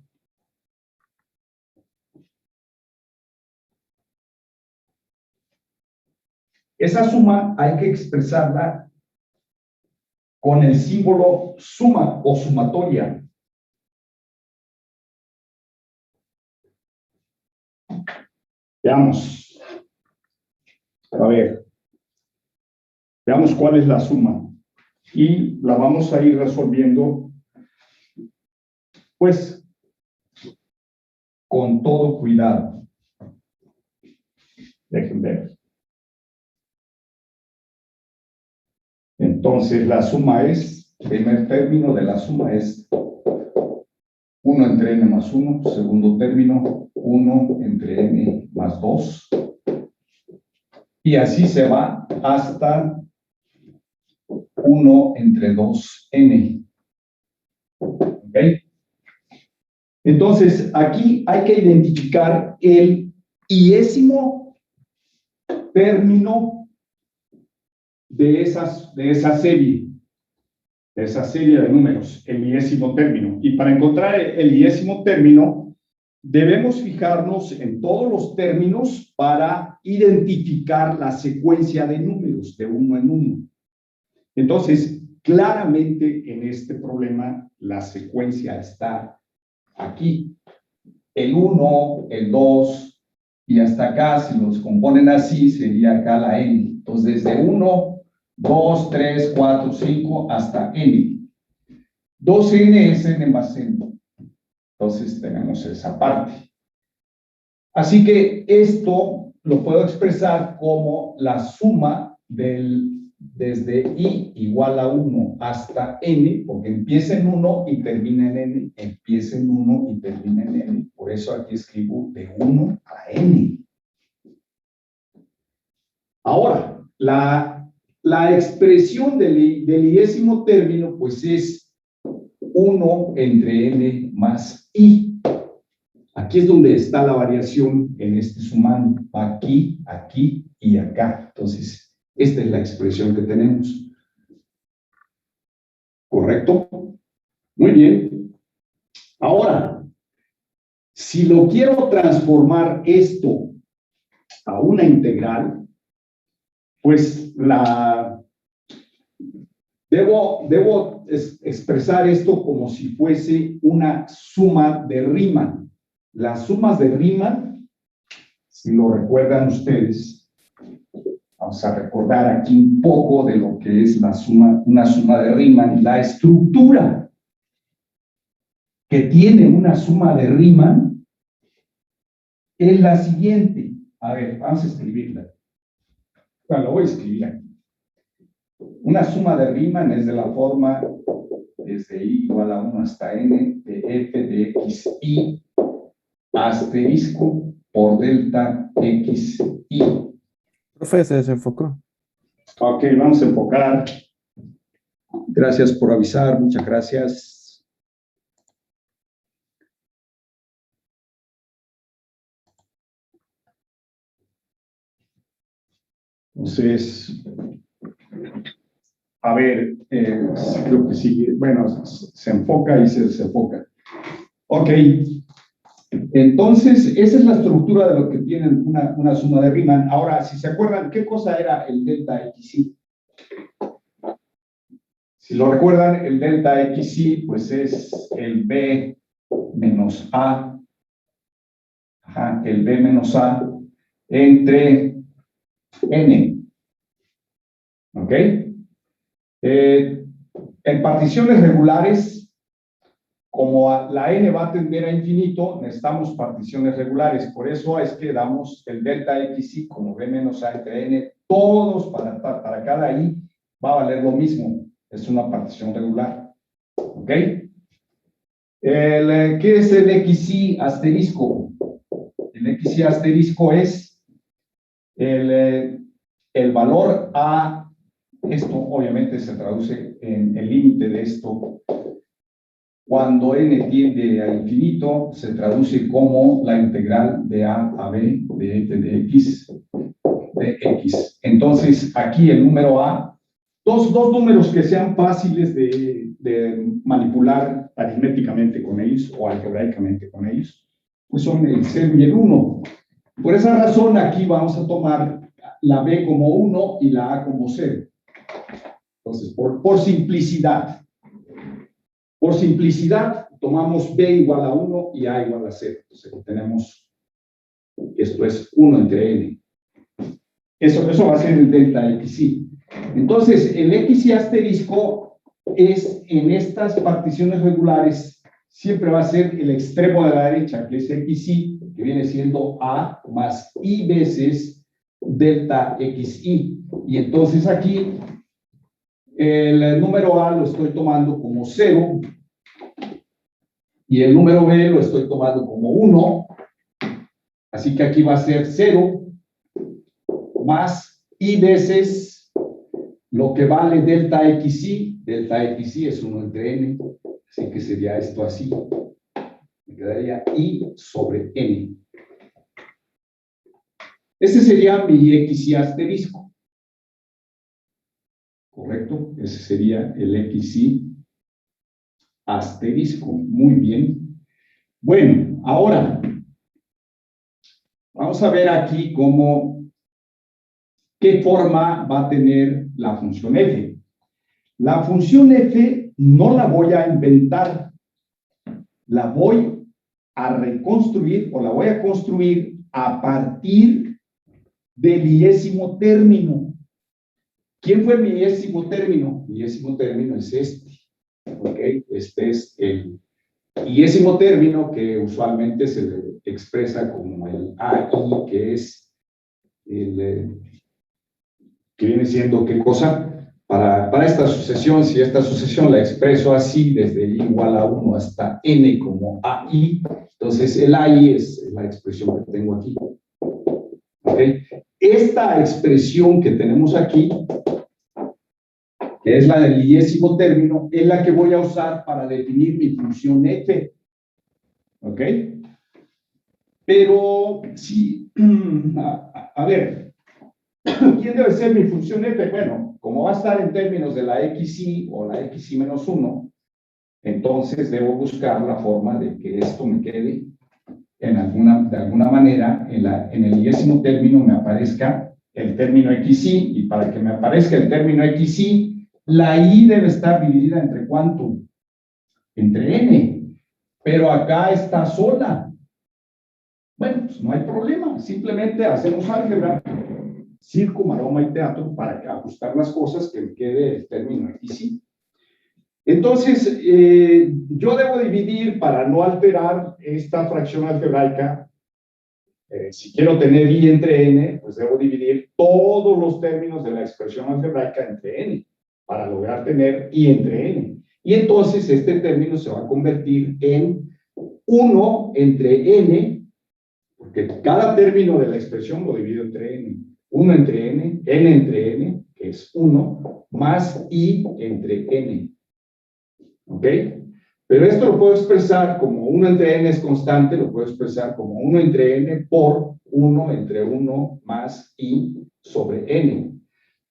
Esa suma hay que expresarla con el símbolo suma o sumatoria. Veamos. A ver. Veamos cuál es la suma. Y la vamos a ir resolviendo, pues, con todo cuidado. Dejen ver. Entonces, la suma es, el primer término de la suma es 1 entre n más 1, segundo término, 1 entre n más 2. Y así se va hasta 1 entre 2n. ¿Ok? Entonces, aquí hay que identificar el iésimo término de esa serie de números, el iésimo término. Y para encontrar el iésimo término, debemos fijarnos en todos los términos para identificar la secuencia de números de uno en uno. Entonces, claramente en este problema, la secuencia está aquí. El 1, el 2, y hasta acá, si los componen así, sería acá la n. Entonces, desde 1, 2, 3, 4, 5, hasta n. 2n es n más n. Entonces, tenemos esa parte. Así que esto lo puedo expresar como la suma desde i igual a 1 hasta n, porque empieza en 1 y termina en n, empieza en 1 y termina en n. Por eso aquí escribo de 1 a n. Ahora, la expresión del iésimo término, pues es 1 entre n más i. Aquí es donde está la variación en este sumando. Aquí, aquí y acá. Entonces, esta es la expresión que tenemos. ¿Correcto? Muy bien. Ahora, si lo quiero transformar esto a una integral, pues debo expresar esto como si fuese una suma de Riemann. Las sumas de Riemann, si lo recuerdan ustedes, vamos a recordar aquí un poco de lo que es una suma de Riemann. La estructura que tiene una suma de Riemann es la siguiente. A ver, vamos a escribirla. Bueno, lo voy a escribir aquí. Una suma de Riemann es de la forma desde i igual a 1 hasta n de f de x i asterisco por delta x i. Profe, se desenfocó. Ok, vamos a enfocar. Gracias por avisar, muchas gracias. Entonces, a ver, creo que sí, bueno, se enfoca y se desenfoca. Ok, entonces, esa es la estructura de lo que tienen una suma de Riemann. Ahora, si se acuerdan, ¿qué cosa era el delta xi? Si lo recuerdan, el delta xi, pues es el b menos a, el b menos a entre n. ¿Ok? En particiones regulares, como la n va a tender a infinito, necesitamos particiones regulares. Por eso es que damos el delta xi como b menos a entre n. Todos para cada i va a valer lo mismo. Es una partición regular. ¿Ok? ¿Qué es el xi asterisco? El xi asterisco es el valor a. Esto obviamente se traduce en el límite de esto Cuando n tiende a infinito, se traduce como la integral de a b de f de x. Entonces, aquí el número a, dos números que sean fáciles de manipular aritméticamente con ellos o algebraicamente con ellos, pues son el 0 y el 1. Por esa razón, aquí vamos a tomar la b como 1 y la a como 0. Entonces, por simplicidad, tomamos b igual a 1 y a igual a 0. Entonces, tenemos, esto es 1 entre n. Eso va a ser el delta xy. Entonces, el xy asterisco es en estas particiones regulares, siempre va a ser el extremo de la derecha, que es xy, que viene siendo a más i veces delta xy. Y entonces aquí, el número a lo estoy tomando como 0, y el número b lo estoy tomando como 1, así que aquí va a ser 0, más i veces lo que vale delta xy es 1 entre n, así que sería esto así, me quedaría i sobre n. Ese sería mi xy asterisco, ¿correcto? Ese sería el xy asterisco, muy bien. Bueno, ahora, vamos a ver aquí qué forma va a tener la función f. La función f no la voy a inventar, la voy a reconstruir o la voy a construir a partir del iésimo término. ¿Quién fue mi iésimo término? Mi iésimo término es este. ¿Ok? Este es el iésimo término que usualmente se le expresa como el AI, que es el... que viene siendo ¿qué cosa? Para esta sucesión, si esta sucesión la expreso así, desde i igual a 1 hasta n como AI, entonces el AI es la expresión que tengo aquí. ¿Ok? Esta expresión que tenemos aquí, que es la del iésimo término, es la que voy a usar para definir mi función f. ¿Ok? Pero, sí, a ver, ¿quién debe ser mi función f? Bueno, como va a estar en términos de la xy o la xy menos 1, entonces debo buscar la forma de que esto me quede de alguna manera en el iésimo término me aparezca el término xy, y para que me aparezca el término xy, la y debe estar dividida entre ¿cuánto? Entre n, pero acá está sola. Bueno, pues no hay problema, simplemente hacemos álgebra, circo, maroma y teatro para ajustar las cosas que me quede el término xy. Entonces, yo debo dividir para no alterar esta fracción algebraica. Si quiero tener i entre n, pues debo dividir todos los términos de la expresión algebraica entre n para lograr tener i entre n. Y entonces este término se va a convertir en 1 entre n, porque cada término de la expresión lo divido entre n. 1 entre n entre n, que es 1, más i entre n. ¿Ok? Pero esto lo puedo expresar como 1 entre n es constante, lo puedo expresar como 1 entre n por 1 entre 1 más i sobre n.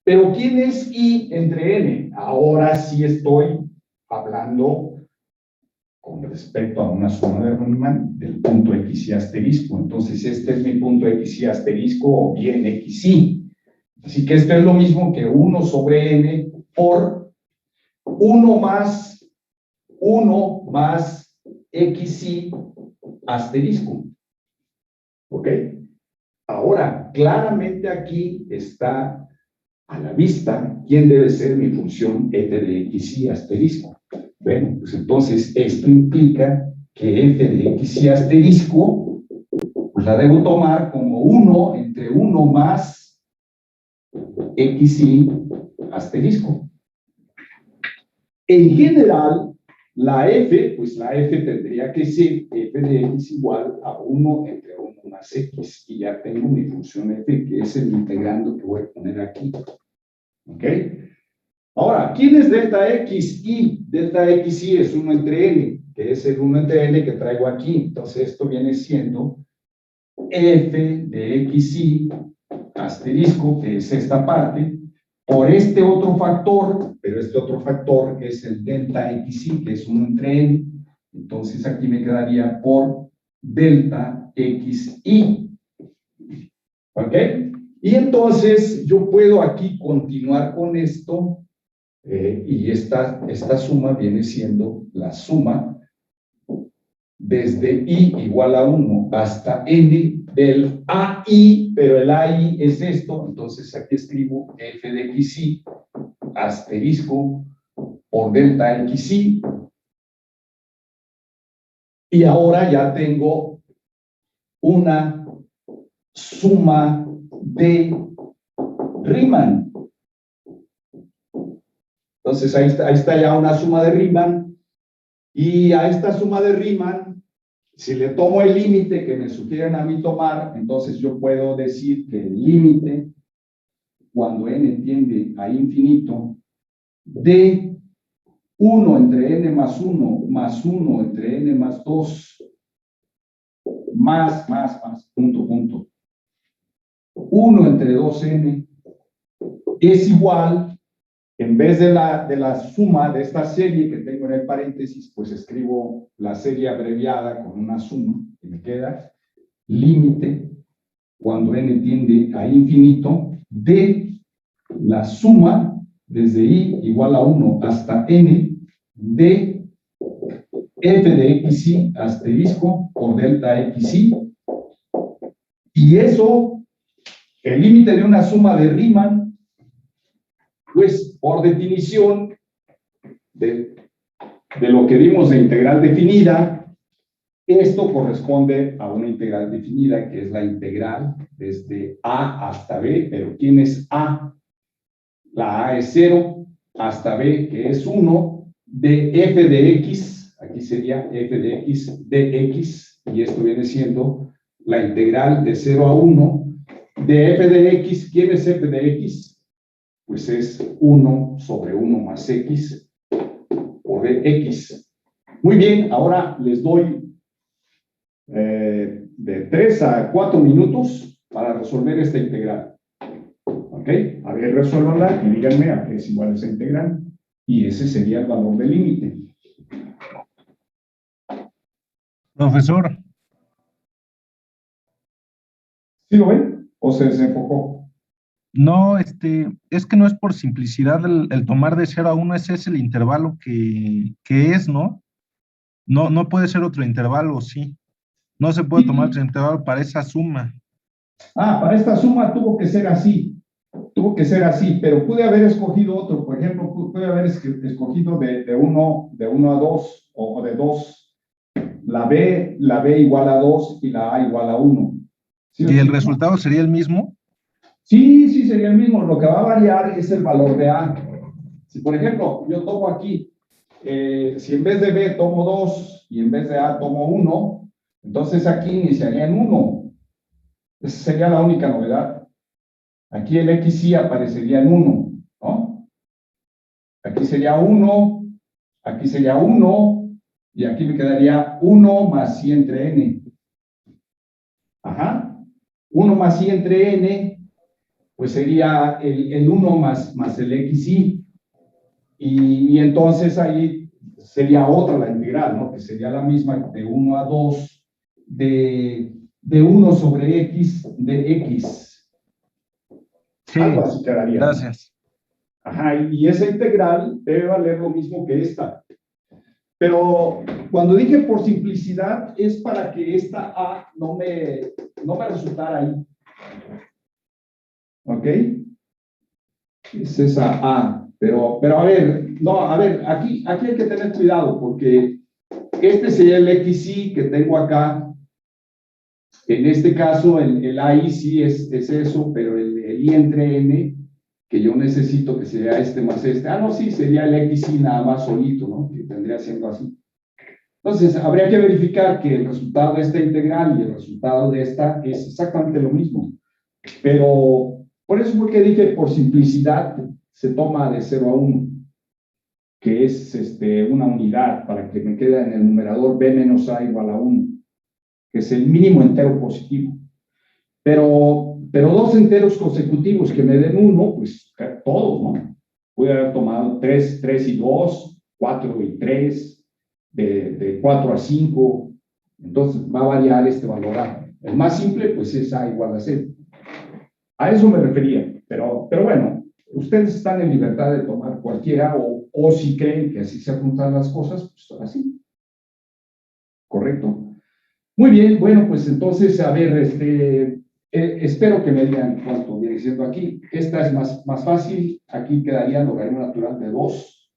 Pero ¿quién es i entre n? Ahora sí estoy hablando con respecto a una suma de Riemann del punto xy asterisco. Entonces este es mi punto xy asterisco o bien xy. Así que esto es lo mismo que 1 sobre n por 1 más xy asterisco. ¿Ok? Ahora, claramente aquí está a la vista quién debe ser mi función f de xy asterisco. Bueno, pues entonces esto implica que f de xy asterisco, pues la debo tomar como 1 entre 1 más xy asterisco. En general, la f, pues la f tendría que ser f de x igual a 1 entre 1 más x, y ya tengo mi función f, que es el integrando que voy a poner aquí. ¿Ok? Ahora, ¿quién es delta XI? Delta XI es 1 entre n, que es el 1 entre n que traigo aquí. Entonces, esto viene siendo f de XI asterisco, que es esta parte, por este otro factor, pero este otro factor es el delta XI, que es 1 entre n. Entonces, aquí me quedaría por delta XI. ¿Ok? Y entonces, yo puedo aquí continuar con esto. Y esta suma viene siendo la suma desde i igual a 1 hasta n del AI, pero el AI es esto, entonces aquí escribo f de xi asterisco por delta xi, y ahora ya tengo una suma de Riemann. Entonces ahí está ya una suma de Riemann, y a esta suma de Riemann, si le tomo el límite que me sugieren a mí tomar, entonces yo puedo decir que el límite, cuando n tiende a infinito, de 1 entre n más 1 más 1 entre n más 2, más, punto, 1 entre 2n, es igual. En vez de la suma de esta serie que tengo en el paréntesis, pues escribo la serie abreviada con una suma, y me queda límite, cuando n tiende a infinito, de la suma desde i igual a 1 hasta n de f de xi asterisco por delta xi. Y eso, el límite de una suma de Riemann, pues por definición de lo que vimos de integral definida, esto corresponde a una integral definida, que es la integral desde a hasta b, pero ¿quién es a? La a es 0, hasta b, que es 1, de f de x, aquí sería f de x de x, y esto viene siendo la integral de 0 a 1 de f de x. ¿Quién es f de x? Pues es 1 sobre 1 más x por x. Muy bien, ahora les doy de 3 a 4 minutos para resolver esta integral. ¿Ok? A ver, resuélvanla y díganme a qué es igual esa integral. Y ese sería el valor del límite. Profesor, ¿Sí lo ven? ¿O se desenfocó? no, es que no es por simplicidad el tomar de 0 a 1, ese es el intervalo que es, ¿no? No puede ser otro intervalo, sí. No se puede tomar otro intervalo para esa suma. Ah, para esta suma tuvo que ser así. Tuvo que ser así, pero pude haber escogido otro. Por ejemplo, pude haber escogido de 1 a 2, o de 2. La B igual a 2 y la A igual a 1. ¿Sí ¿Y el resultado sería el mismo? Sí, sería el mismo. Lo que va a variar es el valor de A. Si, por ejemplo, yo tomo aquí, si en vez de B tomo 2 y en vez de A tomo 1, entonces aquí iniciaría en 1. Esa sería la única novedad. Aquí el XY aparecería en 1, ¿no? Aquí sería 1, aquí sería 1, y aquí me quedaría 1 más I entre N. Ajá. 1 más I entre N, pues sería el 1 más el XY. Y entonces ahí sería otra la integral, ¿no? Que sería la misma de 1 a 2 de 1 sobre X de X. Sí, Algo así quedaría. gracias. Ajá, y esa integral debe valer lo mismo que esta. Pero cuando dije por simplicidad, es para que esta A no me resultara ahí. ¿Ok? Es esa A. Pero a ver, no, a ver, aquí hay que tener cuidado, porque este sería el XY que tengo acá. En este caso, el AI sí es eso, pero el I entre N, que yo necesito que sea este más este. Ah, no, sí, sería el XY nada más solito, ¿no? Que tendría siendo así. Entonces, habría que verificar que el resultado de esta integral y el resultado de esta es exactamente lo mismo. Pero, por eso fue que dije, por simplicidad, se toma de 0 a 1. que es una unidad, para que me quede en el numerador b menos a igual a 1, que es el mínimo entero positivo. Pero dos enteros consecutivos que me den 1, pues todos, ¿no? Pude haber tomado 3 y 2, 4 y 3, de 4 a 5, entonces va a variar este valor a. El más simple, pues es a igual a 0. A eso me refería, pero bueno, ustedes están en libertad de tomar cualquiera, o si creen que así se juntan las cosas, pues así. ¿Correcto? Muy bien, bueno, pues entonces, a ver, espero que me digan cuánto viene siendo aquí. Esta es más fácil. Aquí quedaría logaritmo natural de 2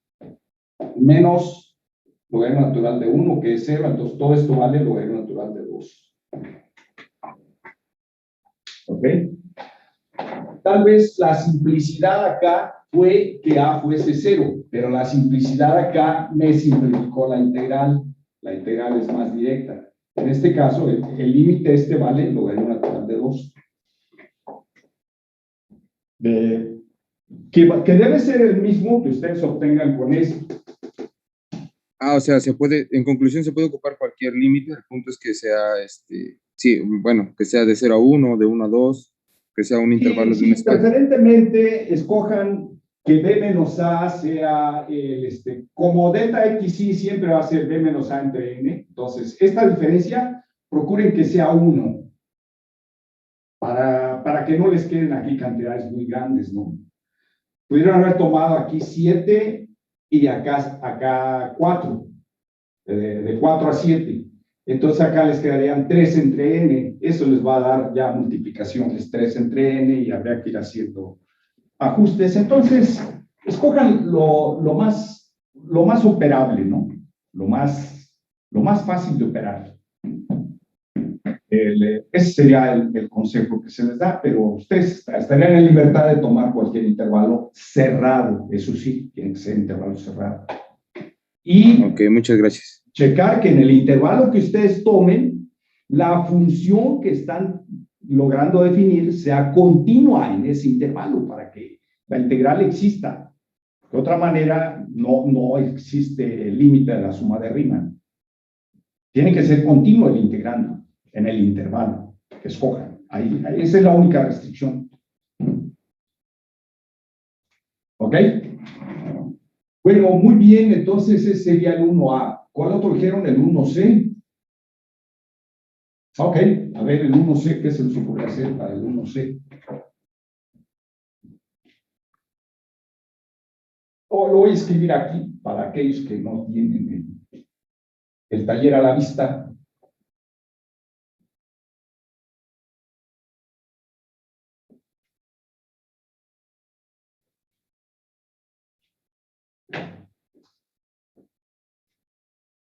menos logaritmo natural de 1, que es 0. Entonces, todo esto vale logaritmo natural de 2. ¿Ok? Tal vez la simplicidad acá fue que a fuese 0, pero la simplicidad acá me simplificó la integral. La integral es más directa. En este caso, el límite vale logaritmo natural de 2. Que debe ser el mismo que ustedes obtengan con esto. O sea, en conclusión, se puede ocupar cualquier límite. El punto es que sea, sí, bueno, que sea de 0 a 1, de 1 a 2, que sea un intervalo de un espacio. Preferentemente escojan que b menos a sea como delta xy siempre va a ser b menos a entre n. Entonces, esta diferencia, procuren que sea 1. Para que no les queden aquí cantidades muy grandes, ¿no? Pudieron haber tomado aquí 7 y acá 4, de 4 a 7. Entonces acá les quedarían 3 entre n. Eso les va a dar ya multiplicaciones, 3 entre n, y habría que ir haciendo ajustes. Entonces, escojan lo más operable, ¿no? Lo más fácil de operar. Ese sería el consejo que se les da, pero ustedes estarían en libertad de tomar cualquier intervalo cerrado. Eso sí, tiene que ser intervalo cerrado. Y Ok, muchas gracias. checar que en el intervalo que ustedes tomen, la función que están logrando definir sea continua en ese intervalo para que la integral exista. De otra manera, no existe el límite de la suma de Riemann. Tiene que ser continuo el integrando en el intervalo que escojan. Ahí, esa es la única restricción. ¿Ok? Bueno, muy bien, entonces ese sería el 1A. ¿Cuál otro dijeron? El 1C. Ok, a ver, el 1C, ¿qué se les ocurre hacer para el 1C? Lo voy a escribir aquí para aquellos que no tienen el taller a la vista.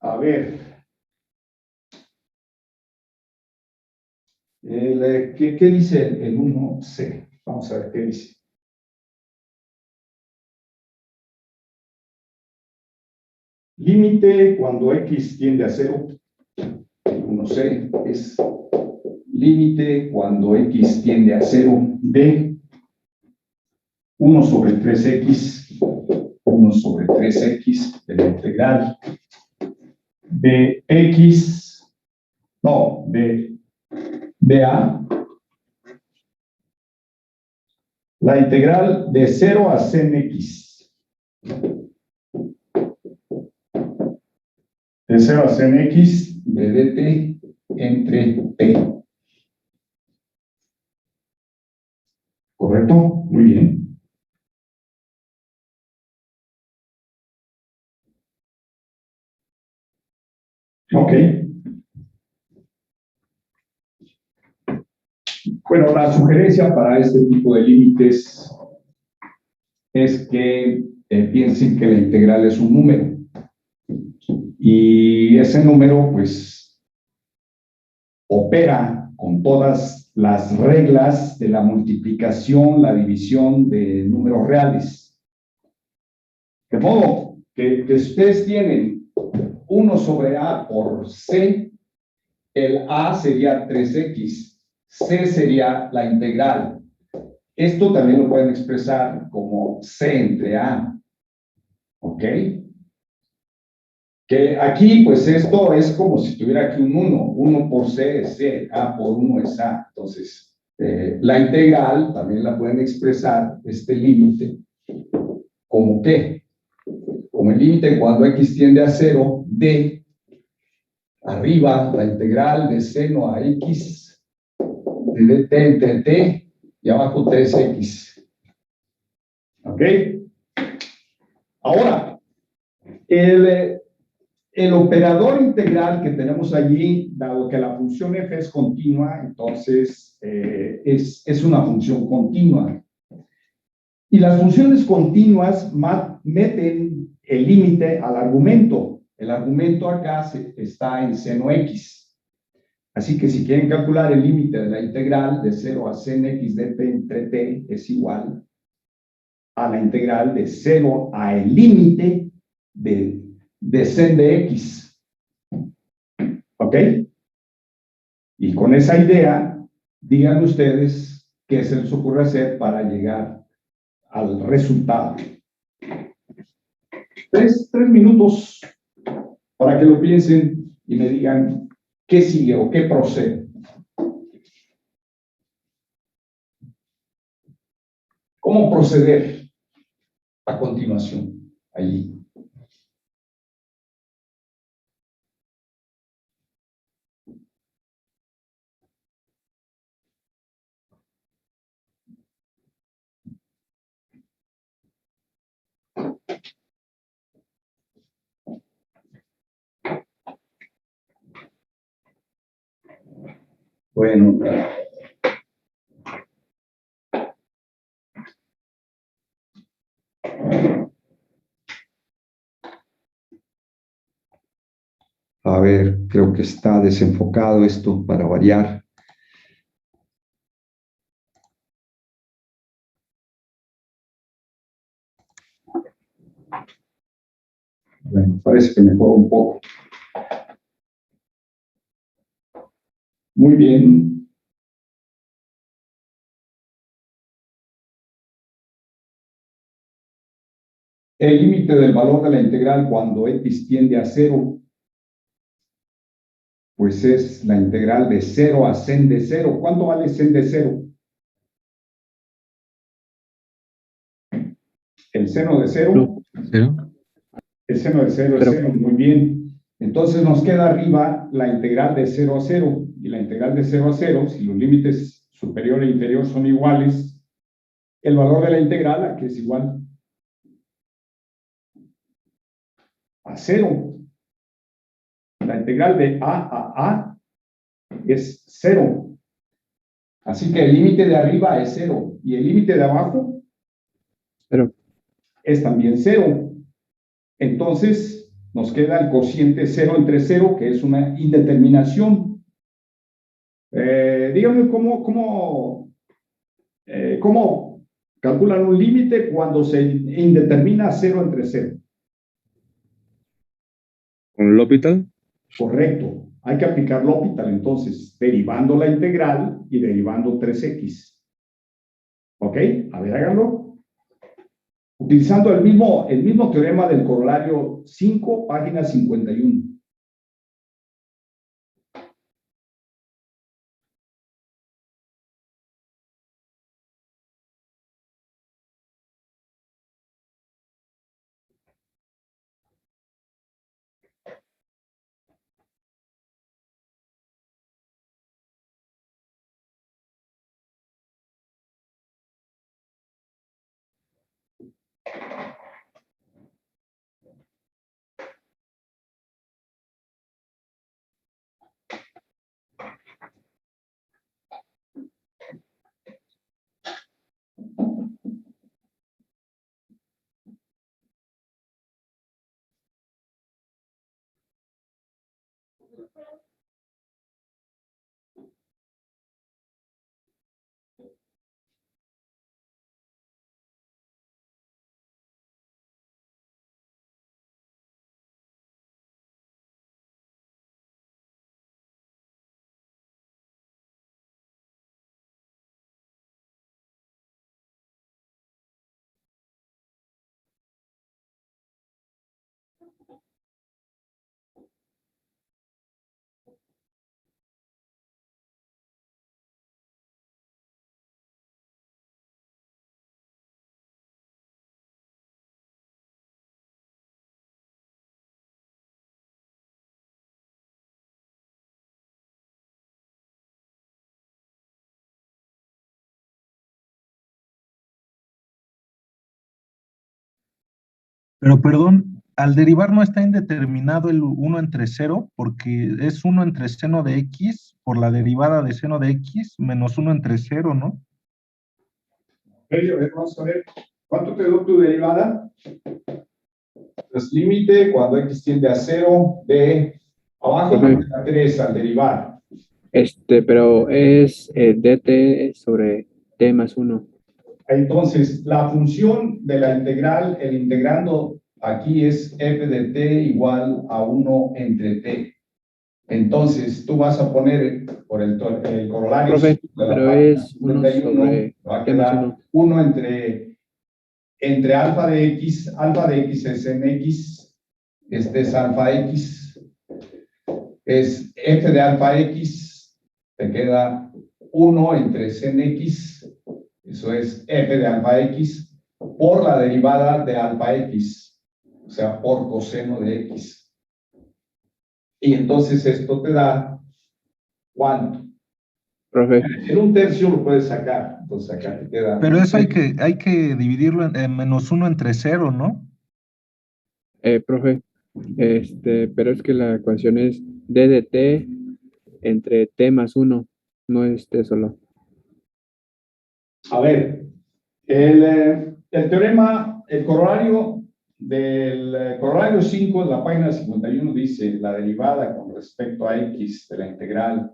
A ver, ¿qué dice el 1C? Vamos a ver qué dice. Límite cuando x tiende a 0. El 1C es límite cuando x tiende a 0 de 1 sobre 3x, 1 sobre 3x de la integral de x, no, de a, la integral de 0 a sen x. De 0 a sen x de dt entre t. ¿Correcto? Muy bien. Ok. Bueno, la sugerencia para este tipo de límites es que piensen que la integral es un número. Y ese número, pues, opera con todas las reglas de la multiplicación, la división de números reales. De modo que si ustedes tienen 1 sobre a por c, el a sería 3x, c sería la integral. Esto también lo pueden expresar como c entre a. ¿Ok? Que aquí, pues esto es como si tuviera aquí un 1. 1 por C es C, A por 1 es A. Entonces, la integral también la pueden expresar, este límite, como ¿qué? Como el límite cuando X tiende a 0 de arriba, la integral de seno a X de dt entre t y abajo 3X. ¿Ok? Ahora, el operador integral que tenemos allí, dado que la función f es continua, entonces es una función continua. Y las funciones continuas meten el límite al argumento. El argumento acá está en seno x. Así que si quieren calcular el límite de la integral de 0 a sen x de t entre t es igual a la integral de 0 a el límite de sen de x. ¿Ok? Y con esa idea, digan ustedes qué se les ocurre hacer para llegar al resultado. Tres minutos para que lo piensen y me digan qué sigue o qué procede. ¿Cómo proceder a continuación allí? Bueno, a ver, creo que está desenfocado esto para variar. Bueno, parece que mejoró un poco. Muy bien. El límite del valor de la integral cuando x tiende a 0, pues es la integral de 0 a sen de 0. ¿Cuánto vale sen de 0? El seno de 0. ¿Cero? El seno de 0 es 0, muy bien. Entonces nos queda arriba la integral de 0 a 0. Y la integral de 0 a 0, si los límites superior e inferior son iguales, el valor de la integral aquí es igual a 0. La integral de a es 0. Así que el límite de arriba es 0. Y el límite de abajo Pero, es también 0. Entonces nos queda el cociente 0 entre 0, que es una indeterminación. Díganme cómo calculan un límite cuando se indetermina 0 entre 0. ¿Con L'Hopital? Correcto. Hay que aplicar L'Hopital entonces, derivando la integral y derivando 3x. ¿Ok? A ver, háganlo. Utilizando el mismo teorema del corolario 5, página 51. Pero perdón, al derivar no está indeterminado el 1 entre 0, porque es 1 entre seno de x por la derivada de seno de x menos 1 entre 0, ¿no? A ver, vamos a ver. ¿Cuánto te dio tu derivada? Pues límite cuando x tiende a 0 de abajo Profe. de la 3 al derivar. Pero es dt sobre t más 1. Entonces, la función de la integral, el integrando aquí es f de t igual a 1 entre t. Entonces, tú vas a poner por el corolario Profe, de la pero página es 1 51, sobre va a t más quedar 1. 1 entre alfa de x es en x, este es alfa x, es f de alfa x, te queda 1 entre sen x, eso es f de alfa x, por la derivada de alfa x, o sea, por coseno de x. Y entonces esto te da, ¿cuánto? Profe, En un tercio lo puedes sacar, entonces acá te queda. Pero eso hay que dividirlo en menos 1 entre 0, ¿no? profe, pero es que la ecuación es d de t entre t más 1, no es t solo. A ver, el teorema, el corolario del corolario 5 de la página 51 dice la derivada con respecto a x de la integral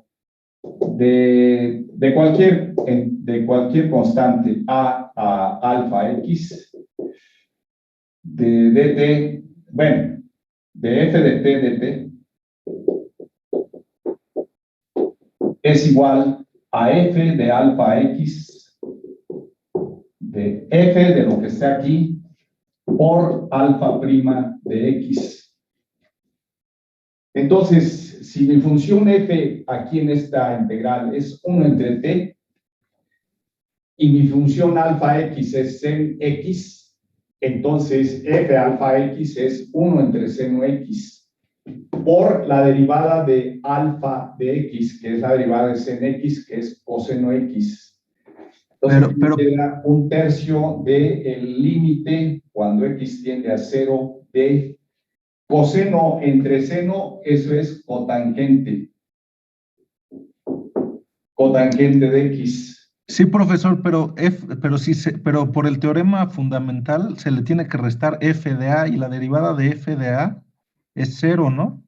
de cualquier constante a alfa x de dt, bueno, de f de t dt es igual a f de alfa x de f de lo que está aquí por alfa prima de x. Entonces, si mi función f aquí en esta integral es 1 entre t y mi función alfa x es sen x, entonces f alfa x es 1 entre seno x por la derivada de alfa de x, que es la derivada de sen x, que es coseno x. Entonces, Pero- queda un tercio del límite cuando x tiende a 0 de coseno entre seno, eso es cotangente. Cotangente de x. Sí, profesor, pero por el teorema fundamental se le tiene que restar f de a y la derivada de f de a es 0, ¿no?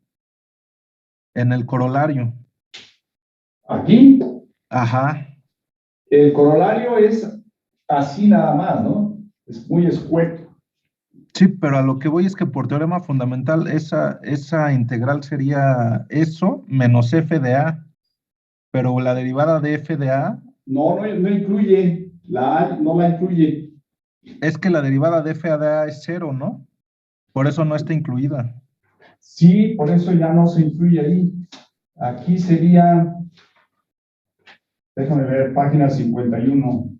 En el corolario. Aquí, Ajá. el corolario es así nada más, ¿no? Es muy escueto. Sí, pero a lo que voy es que por teorema fundamental esa integral sería eso menos f de a, pero la derivada de f de a No incluye, la A no la incluye. es que la derivada de f de a es 0, ¿no? Por eso no está incluida. Sí, por eso ya no se incluye ahí. Aquí sería, déjame ver, página 51.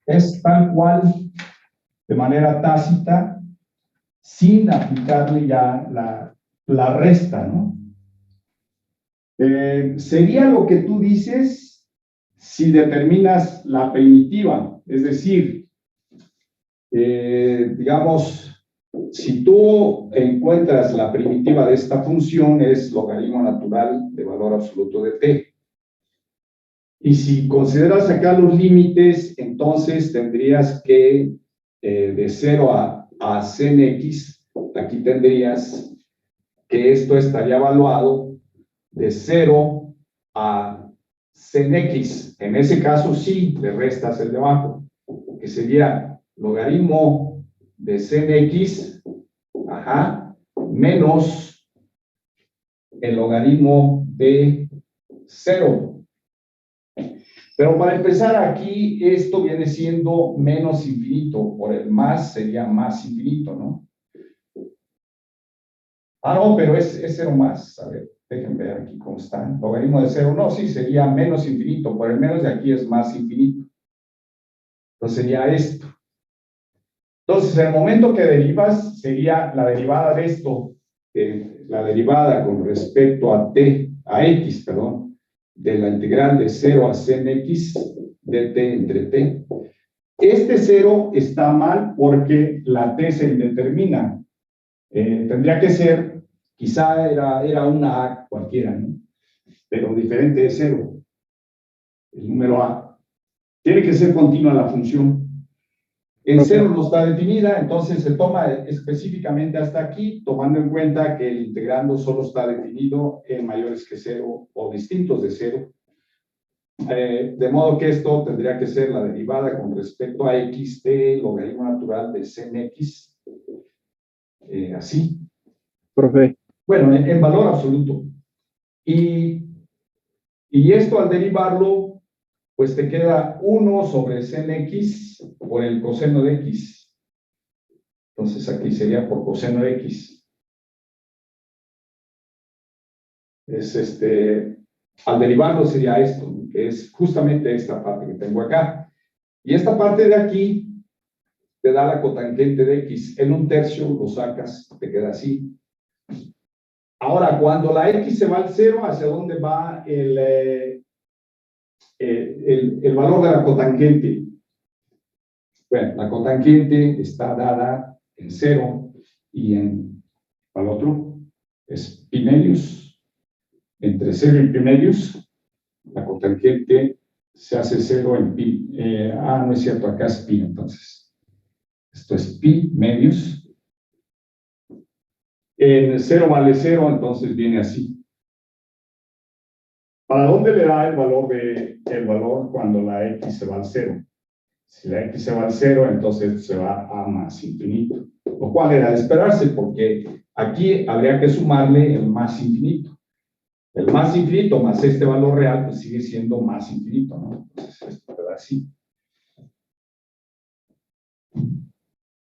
Es tal cual, de manera tácita, sin aplicarle ya la resta, ¿no? Sería lo que tú dices si determinas la primitiva, es decir, digamos, si tú encuentras la primitiva de esta función es logaritmo natural de valor absoluto de t. Y si consideras acá los límites, entonces tendrías que de 0 a sen x, aquí tendrías que esto estaría evaluado de 0 a sen x. En ese caso sí, le restas el de abajo, que sería logaritmo de sen x, menos el logaritmo de 0. Pero para empezar aquí, esto viene siendo menos infinito, por el más sería más infinito, ¿no? No, pero es 0 más. A ver, déjenme ver aquí cómo está. Logaritmo de 0, no, sí, sería menos infinito, por el menos de aquí es más infinito. Entonces sería esto. Entonces, en el momento que derivas, sería la derivada de esto, la derivada con respecto a x, perdón, de la integral de 0 a sen x de t entre t. Este cero está mal porque la t se indetermina. Tendría que ser, quizá era una a cualquiera, ¿no? Pero diferente de cero, el número a. Tiene que ser continua la función. En cero no está definida, entonces se toma específicamente hasta aquí, tomando en cuenta que el integrando solo está definido en mayores que cero o distintos de cero. De modo que esto tendría que ser la derivada con respecto a x de logaritmo natural de sen x, así. Profe, Bueno, en valor absoluto. Y esto al derivarlo, pues te queda 1 sobre sen x por el coseno de x. Entonces aquí sería por coseno de x. Al derivarlo sería esto, que es justamente esta parte que tengo acá. Y esta parte de aquí te da la cotangente de x. En un tercio lo sacas, te queda así. Ahora, cuando la x se va al cero, ¿hacia dónde va el valor de la cotangente? Bueno, la cotangente está dada en cero y al otro es pi medios. Entre cero y pi medios, la cotangente se hace cero en pi. No es cierto, acá es pi, entonces. Esto es pi medios. En cero vale cero, entonces viene así. ¿Para dónde le da el valor cuando la x se va al cero? Si la x se va al cero, entonces se va a más infinito. Lo cual era de esperarse, porque aquí habría que sumarle el más infinito. El más infinito más este valor real, pues sigue siendo más infinito, ¿no? Entonces esto te da así.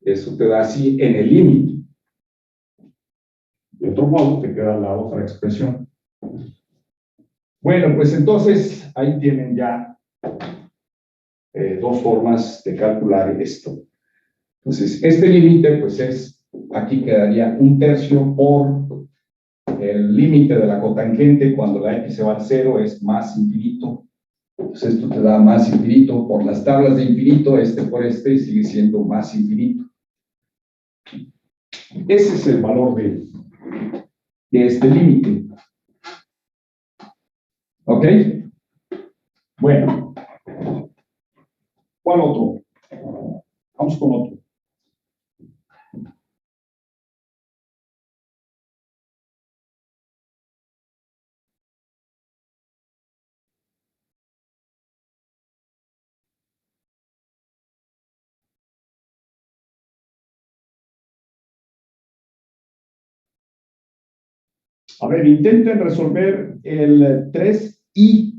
Eso te da así en el límite. De otro modo, te queda la otra expresión. Bueno, pues entonces ahí tienen ya dos formas de calcular esto. Entonces, este límite, pues aquí quedaría un tercio por el límite de la cotangente cuando la x se va al cero es más infinito. Entonces, esto te da más infinito por las tablas de infinito, este por este, y sigue siendo más infinito. Ese es el valor de este límite. ¿Ok? Bueno. ¿Cuál otro? Vamos con otro. A ver, intenten resolver el 3i.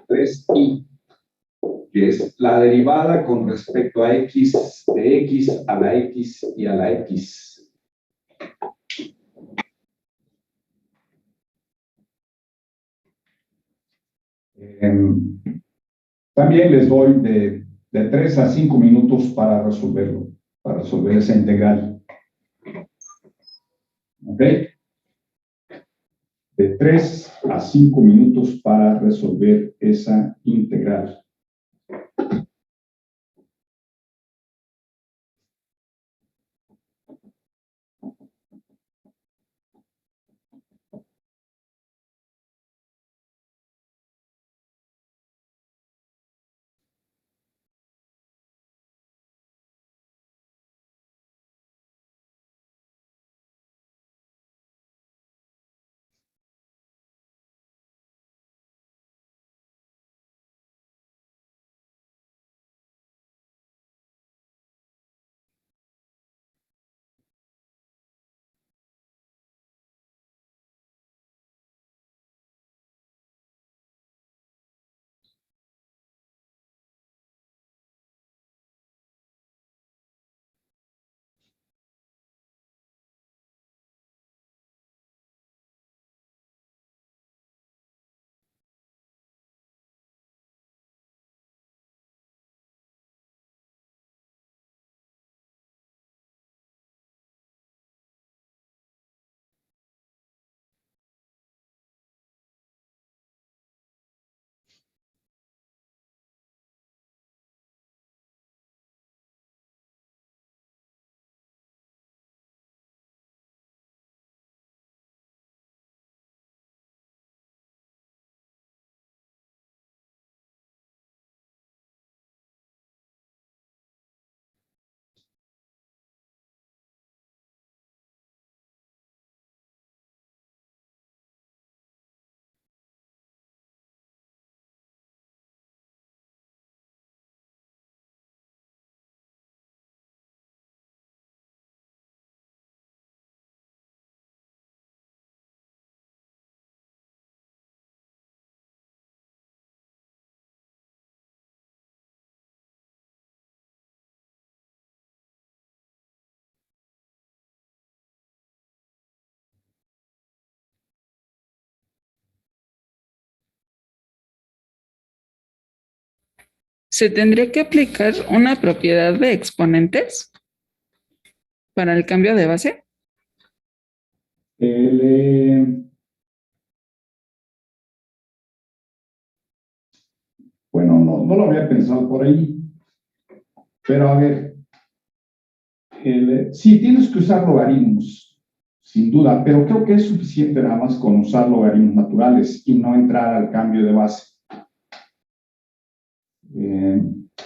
3i, que es la derivada con respecto a x, de x a la x y a la x. También les doy de 3 a 5 minutos para resolverlo, para resolver esa integral. ¿Ok? De 3 a 5 minutos para resolver esa integral. ¿Se tendría que aplicar una propiedad de exponentes para el cambio de base? Bueno, no lo había pensado por ahí, pero a ver, sí, tienes que usar logaritmos, sin duda, pero creo que es suficiente nada más con usar logaritmos naturales y no entrar al cambio de base.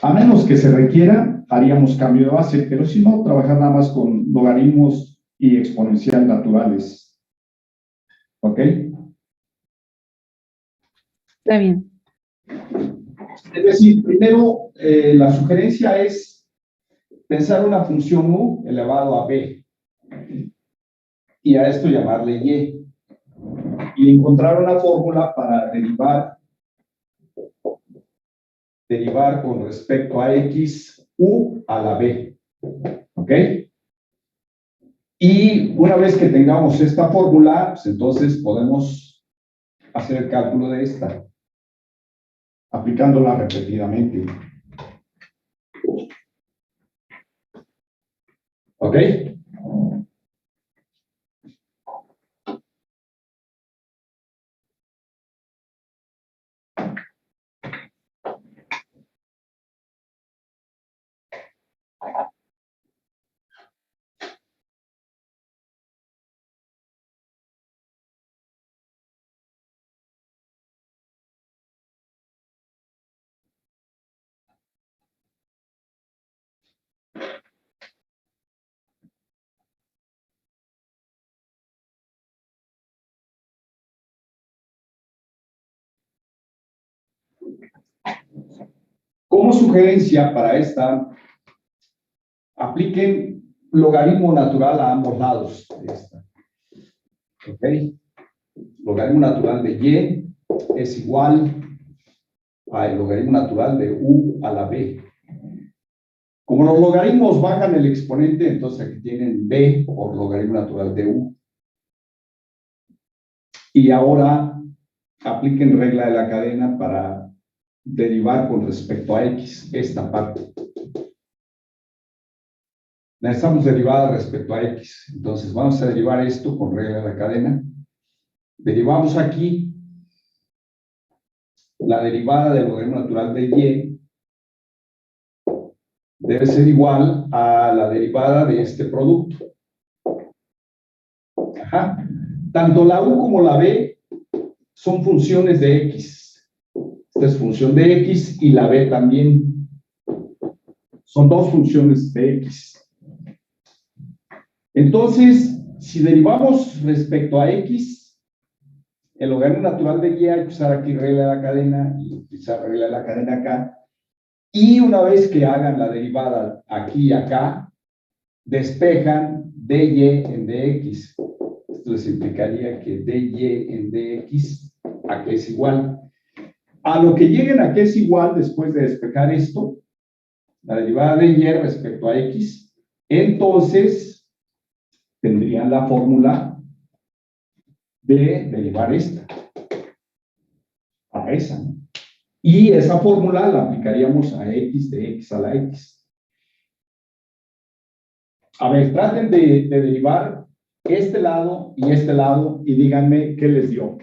A menos que se requiera, haríamos cambio de base, pero si no, trabajar nada más con logaritmos y exponencial naturales. ¿Ok? Está bien. Es decir, primero, la sugerencia es pensar una función u elevado a b y a esto llamarle y encontrar una fórmula para derivar con respecto a x u a la b. ¿Ok? Y una vez que tengamos esta fórmula, pues entonces podemos hacer el cálculo de esta, aplicándola repetidamente. ¿Ok? Como sugerencia para esta, apliquen logaritmo natural a ambos lados de esta. ¿Ok? Logaritmo natural de y es igual al logaritmo natural de u a la b. Como los logaritmos bajan el exponente, entonces aquí tienen b por logaritmo natural de u. Y ahora apliquen regla de la cadena para derivar con respecto a x, esta parte. Necesitamos derivada respecto a x. Entonces vamos a derivar esto con regla de la cadena. Derivamos aquí la derivada del logaritmo natural de y debe ser igual a la derivada de este producto. Ajá. Tanto la u como la b son funciones de x. Esta es función de x y la b también. Son dos funciones de x. Entonces, si derivamos respecto a x, el logaritmo natural de y hay que usar aquí regla de la cadena y utilizar regla de la cadena acá. Y una vez que hagan la derivada aquí y acá, despejan dy en dx. Esto les implicaría que dy en dx a que es igual. A lo que lleguen a que es igual después de despejar esto, la derivada de y respecto a x, entonces tendrían la fórmula de derivar esta a esa, ¿no? Y esa fórmula la aplicaríamos a x de x a la x. A ver, traten de derivar este lado y díganme qué les dio.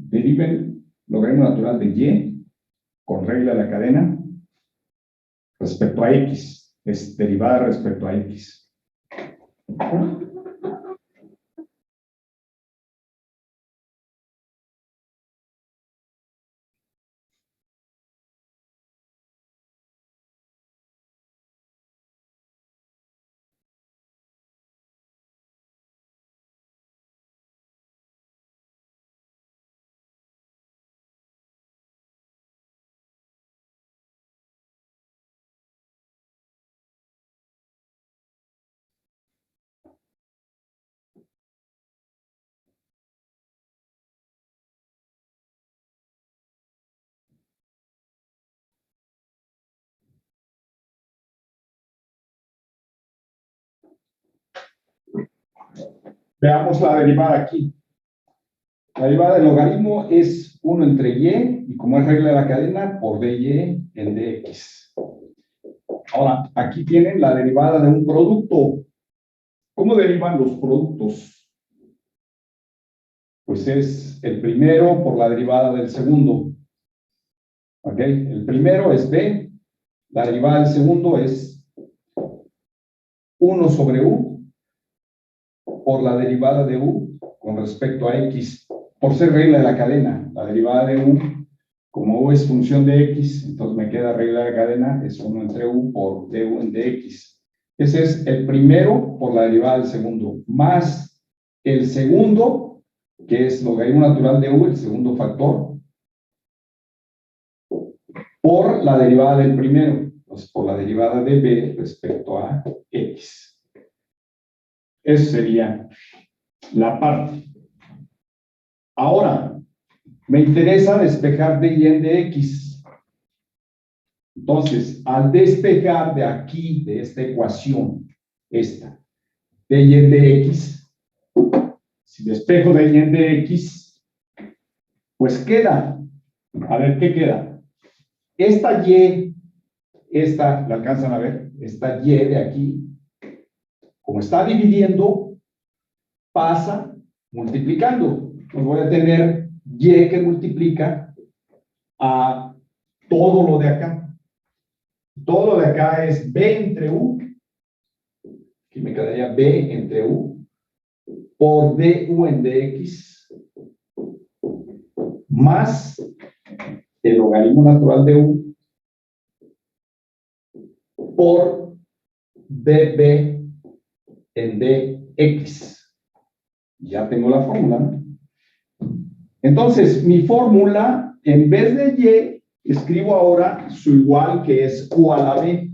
Deriven logaritmo natural de y con regla de la cadena respecto a x. Es derivada respecto a x. Veamos la derivada aquí. La derivada del logaritmo es 1 entre y como es regla de la cadena, por dy en dx. Ahora, aquí tienen la derivada de un producto. ¿Cómo derivan los productos? Pues es el primero por la derivada del segundo. ¿Ok? El primero es b, la derivada del segundo es 1 sobre u por la derivada de u con respecto a x, por ser regla de la cadena. La derivada de u, como u es función de x, entonces me queda regla de la cadena, es 1 entre u por du en dx. Ese es el primero por la derivada del segundo, más el segundo, que es logaritmo natural de u, el segundo factor, por la derivada del primero, entonces por la derivada de b respecto a x. Eso sería la parte. Ahora, me interesa despejar dy en dx. Entonces, al despejar de aquí, de esta ecuación, esta, dy en dx, si despejo dy en dx, pues queda, a ver, ¿qué queda? Esta y, esta, ¿la alcanzan a ver? Esta y de aquí, como está dividiendo, pasa multiplicando. Pues voy a tener y que multiplica a todo lo de acá. Todo lo de acá es b entre u. Aquí me quedaría b entre u por du en dx más el logaritmo natural de u por db en dx. Ya tengo la fórmula, ¿no? Entonces, mi fórmula, en vez de y, escribo ahora su igual, que es u a la b.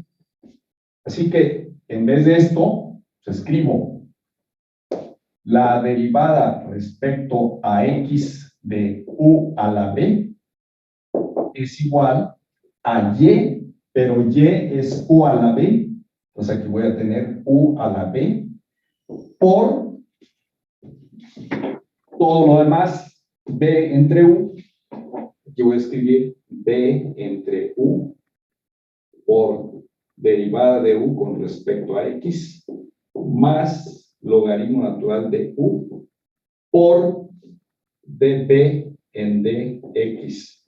Así que, en vez de esto, pues escribo la derivada respecto a x de u a la b es igual a y, pero y es u a la b. Entonces, aquí voy a tener u a la b por todo lo demás, b entre u. Aquí voy a escribir b entre u por derivada de u con respecto a x más logaritmo natural de u por db en dx.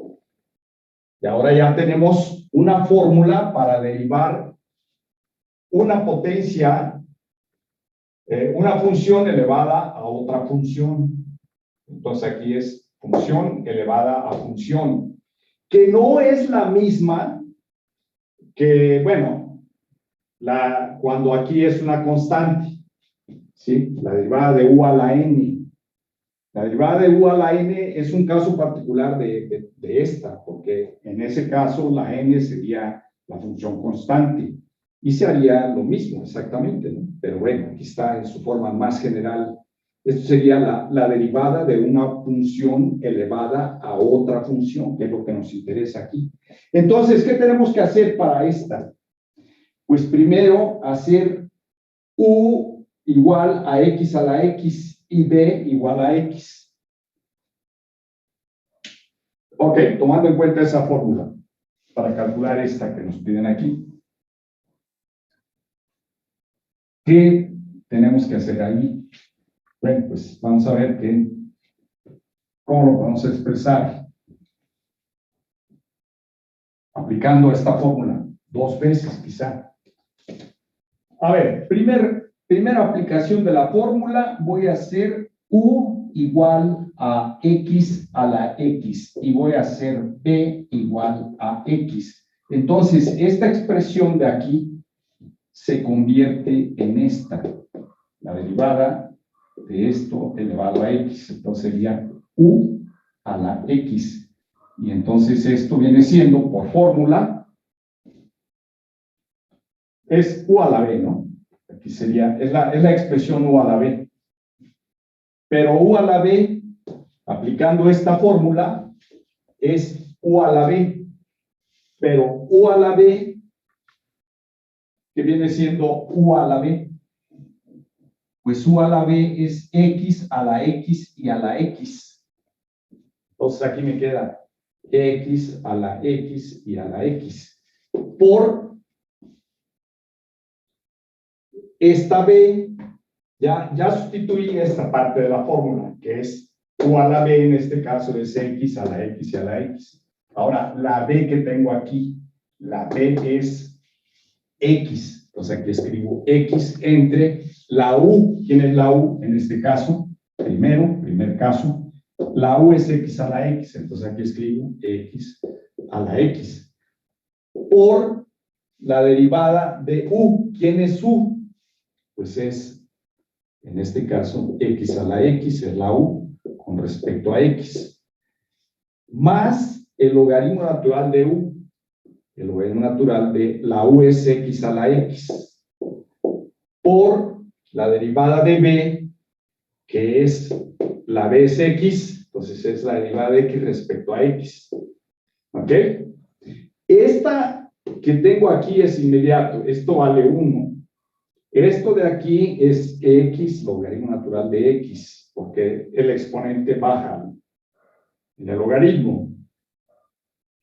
Y ahora ya tenemos una fórmula para derivar una potencia, una función elevada a otra función. Entonces aquí es función elevada a función, que no es la misma que, bueno, cuando aquí es una constante, ¿sí? La derivada de u a la n. La derivada de u a la n es un caso particular de esta, porque en ese caso la n sería la función constante y se haría lo mismo exactamente, ¿no? Pero bueno, aquí está en su forma más general. Esto sería la derivada de una función elevada a otra función, que es lo que nos interesa aquí. Entonces, ¿qué tenemos que hacer para esta? Pues primero hacer u igual a x a la x y b igual a x. Ok, tomando en cuenta esa fórmula para calcular esta que nos piden aquí. ¿Qué tenemos que hacer ahí? Bueno, pues vamos a ver cómo lo vamos a expresar. Aplicando esta fórmula 2 veces quizá. A ver, primera aplicación de la fórmula, voy a hacer u igual a x a la x y voy a hacer b igual a x. Entonces, esta expresión de aquí se convierte en esta, la derivada de esto elevado a x. Entonces sería u a la x. Y entonces esto viene siendo, por fórmula, es u a la b, ¿no? Aquí sería, es la expresión u a la b. Pero u a la b, aplicando esta fórmula, es u a la b. Pero u a la b, que viene siendo u a la b, pues u a la b es x a la x y a la x. Entonces aquí me queda x a la x y a la x. Por esta b, ya sustituí esta parte de la fórmula, que es u a la b, en este caso es x a la x y a la x. Ahora, la b que tengo aquí, la b es x. Entonces aquí escribo x entre la u. ¿Quién es la u en este caso? Primer caso. La u es x a la x. Entonces aquí escribo x a la x. Por la derivada de u. ¿Quién es u? Pues es, en este caso, x a la x, es la u, con respecto a x. Más el logaritmo natural de u. El logaritmo natural de la u es x a la x. Por la derivada de b, que es la b es x, entonces es la derivada de x respecto a x. ¿Ok? Esta que tengo aquí es inmediato, esto vale 1. Esto de aquí es x, logaritmo natural de x, porque el exponente baja en el logaritmo.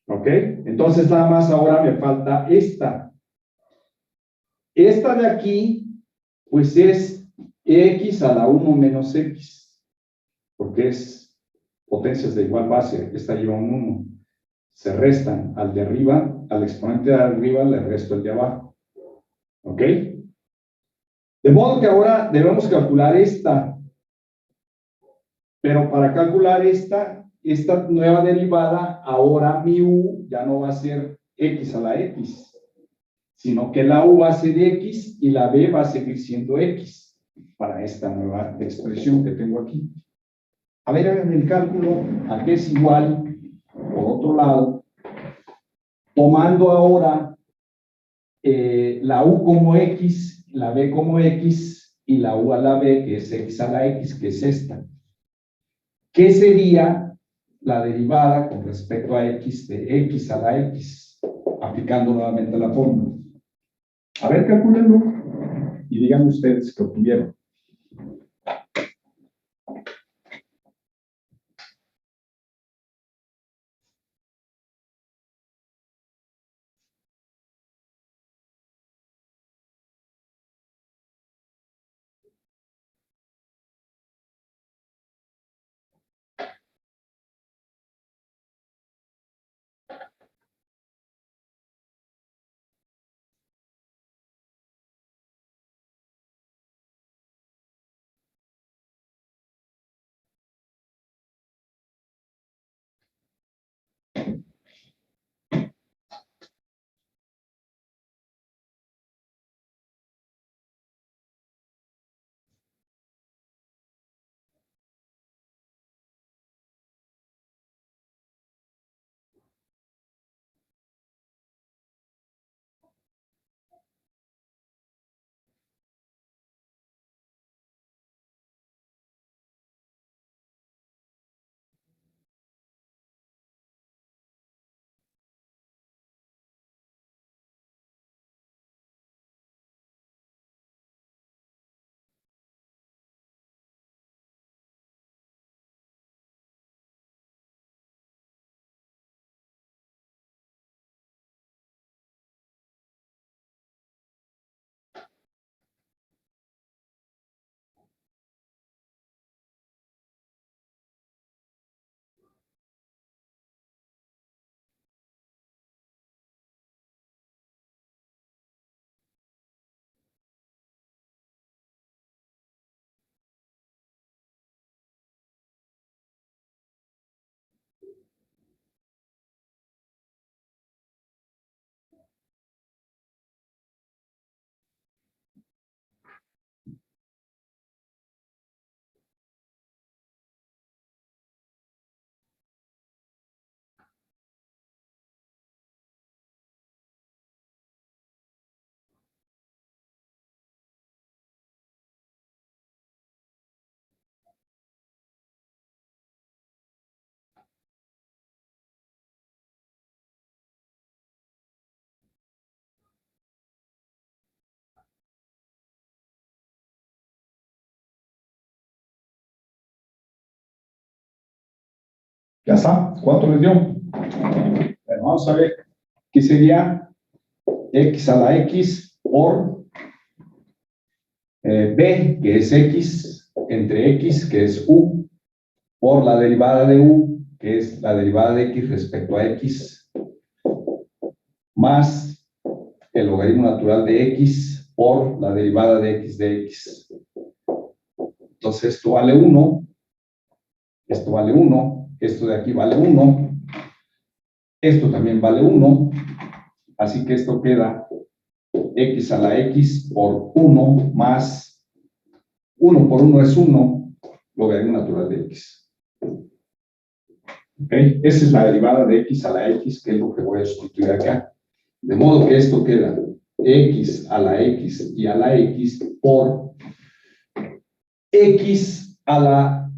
¿Ok? Entonces nada más ahora me falta esta. Esta de aquí, pues es x a la 1 menos x, porque es potencias de igual base, esta lleva un 1. Se restan al de arriba, al exponente de arriba le resto el de abajo. ¿Ok? De modo que ahora debemos calcular esta. Pero para calcular esta nueva derivada, ahora mi u ya no va a ser x a la x, sino que la u va a ser x y la b va a seguir siendo x para esta nueva expresión que tengo aquí. A ver, hagan el cálculo, aquí es igual, por otro lado, tomando ahora la u como x, la b como x y la u a la b, que es x a la x, que es esta. ¿Qué sería la derivada con respecto a x de x a la x? Aplicando nuevamente la fórmula. A ver, calcúlenlo y díganme ustedes qué obtuvieron. Ya está. ¿Cuánto les dio? Bueno, vamos a ver qué sería x a la x por b, que es x, entre x, que es u, por la derivada de u, que es la derivada de x respecto a x, más el logaritmo natural de x por la derivada de x de x. Entonces esto vale 1, esto vale 1, esto de aquí vale 1, esto también vale 1, así que esto queda x a la x por 1 más 1 por 1 es 1, logaritmo natural de x. ¿Ok? Esa es la derivada de x a la x, que es lo que voy a sustituir acá. De modo que esto queda x a la x y a la x por x a la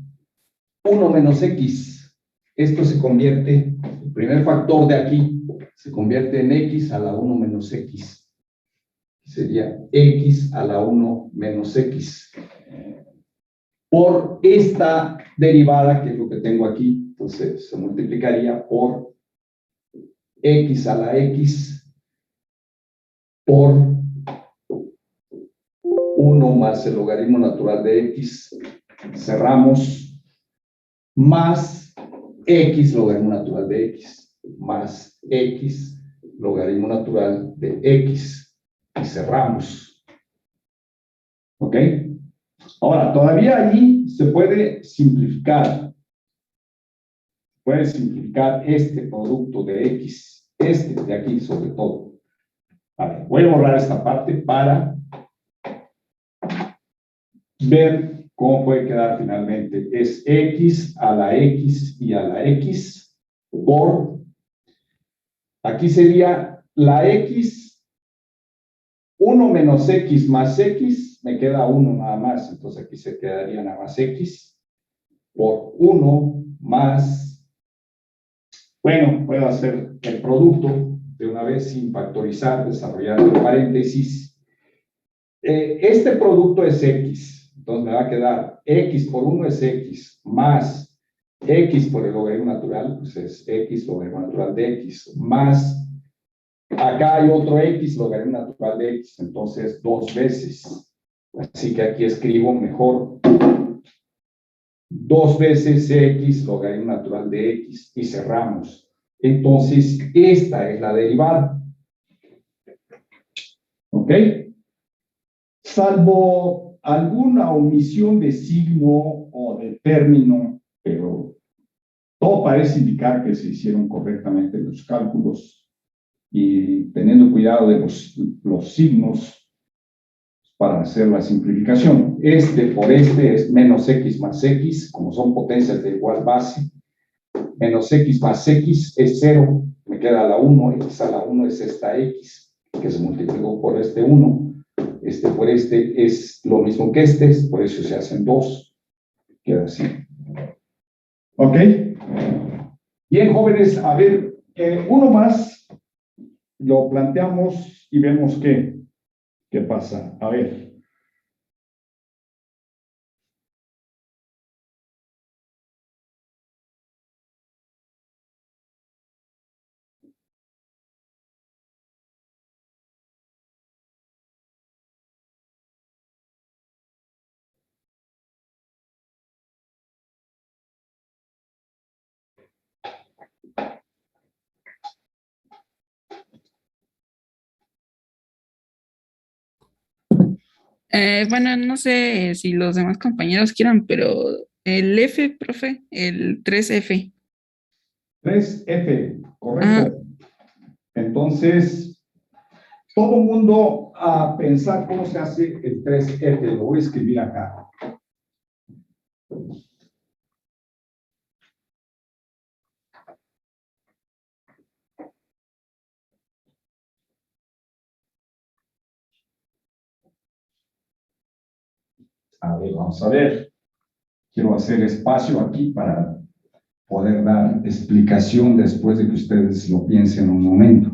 1 menos x. Esto se convierte, el primer factor de aquí, se convierte en x a la 1 menos x. Sería x a la 1 menos x. Por esta derivada, que es lo que tengo aquí, entonces se multiplicaría por x a la x por 1 más el logaritmo natural de x, cerramos, más x logaritmo natural de x, más x logaritmo natural de x, y cerramos. ¿Ok? Ahora, todavía allí se puede simplificar. Puede simplificar este producto de x, este de aquí sobre todo. A ver, voy a borrar esta parte para ver cómo puede quedar finalmente. Es x a la x y a la x por, aquí sería la x, 1 menos x más x, me queda 1 nada más, entonces aquí se quedaría nada más x por 1 más, bueno, puedo hacer el producto de una vez sin factorizar, desarrollar el paréntesis. Este producto es x, entonces me va a quedar x por 1 es x, más x por el logaritmo natural, pues es x logaritmo natural de x, más acá hay otro x logaritmo natural de x, entonces 2 veces. Así que aquí escribo mejor 2 veces x logaritmo natural de x y cerramos. Entonces, esta es la derivada. ¿Ok? Salvo alguna omisión de signo o de término, pero todo parece indicar que se hicieron correctamente los cálculos y teniendo cuidado de los signos para hacer la simplificación. Este por este es menos x más x, como son potencias de igual base. Menos x más x es 0, me queda la 1, x a la 1 es esta x, que se multiplicó por este 1. Este por este es lo mismo que este, por eso se hacen 2. Queda así. ¿Ok? Bien, jóvenes, a ver, uno más, lo planteamos y vemos qué pasa. A ver. Bueno, no sé si los demás compañeros quieran, pero el F, profe, el 3F. 3F, Ah, correcto. Entonces, todo mundo a pensar cómo se hace el 3F. Lo voy a escribir acá. A ver, vamos a ver. Quiero hacer espacio aquí para poder dar explicación después de que ustedes lo piensen un momento.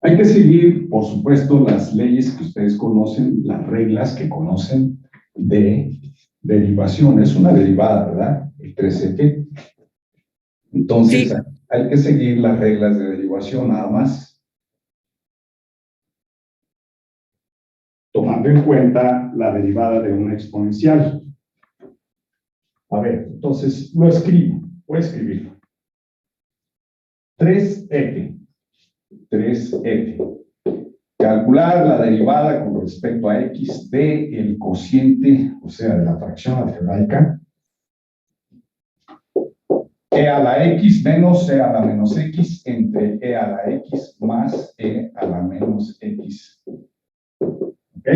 Hay que seguir, por supuesto, las leyes que ustedes conocen, las reglas que conocen de derivación. Es una derivada, ¿verdad? El 3F. Entonces, Sí. hay que seguir las reglas de derivación, nada más. Tomando en cuenta la derivada de una exponencial. A ver, entonces lo escribo. Voy a escribirlo. 3F. 3F. Calcular la derivada con respecto a x de el cociente, o sea, de la fracción algebraica, e a la x menos e a la menos x entre e a la x más e a la menos x. ¿Ok?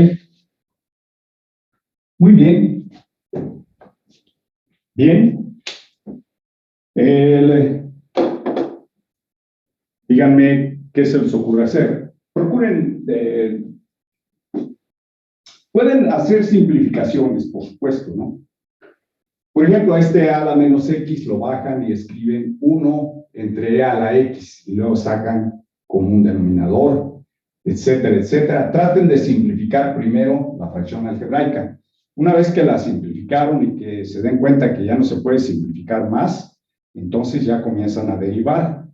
Muy bien. Bien. Díganme qué se les ocurre hacer. Procuren, pueden hacer simplificaciones, por supuesto, ¿no? Por ejemplo, a este a la menos x lo bajan y escriben 1 entre e a la x y luego sacan como un denominador, etcétera, etcétera. Traten de simplificar primero la fracción algebraica. Una vez que la simplificaron y que se den cuenta que ya no se puede simplificar más, entonces ya comienzan a derivar.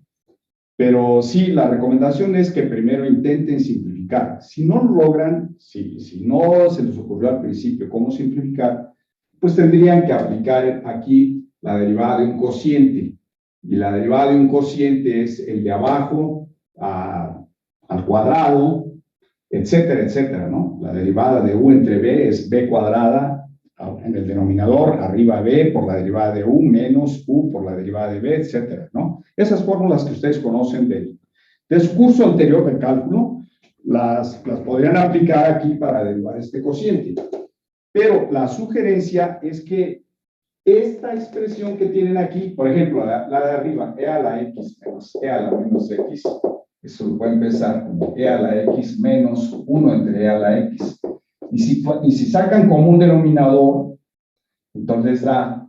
Pero sí, la recomendación es que primero intenten simplificar. Si no lo logran, si no se les ocurrió al principio cómo simplificar, pues tendrían que aplicar aquí la derivada de un cociente. Y la derivada de un cociente es el de abajo al cuadrado, etcétera, etcétera, ¿no? La derivada de u entre b es b cuadrada en el denominador, arriba b por la derivada de u, menos u por la derivada de b, etcétera, ¿no? Esas fórmulas que ustedes conocen de su curso anterior de cálculo, las podrían aplicar aquí para derivar este cociente. Pero la sugerencia es que esta expresión que tienen aquí, por ejemplo, la de arriba, e a la x menos e a la menos x, eso lo pueden empezar como e a la x menos 1 entre e a la x. Y si sacan como un denominador, entonces da,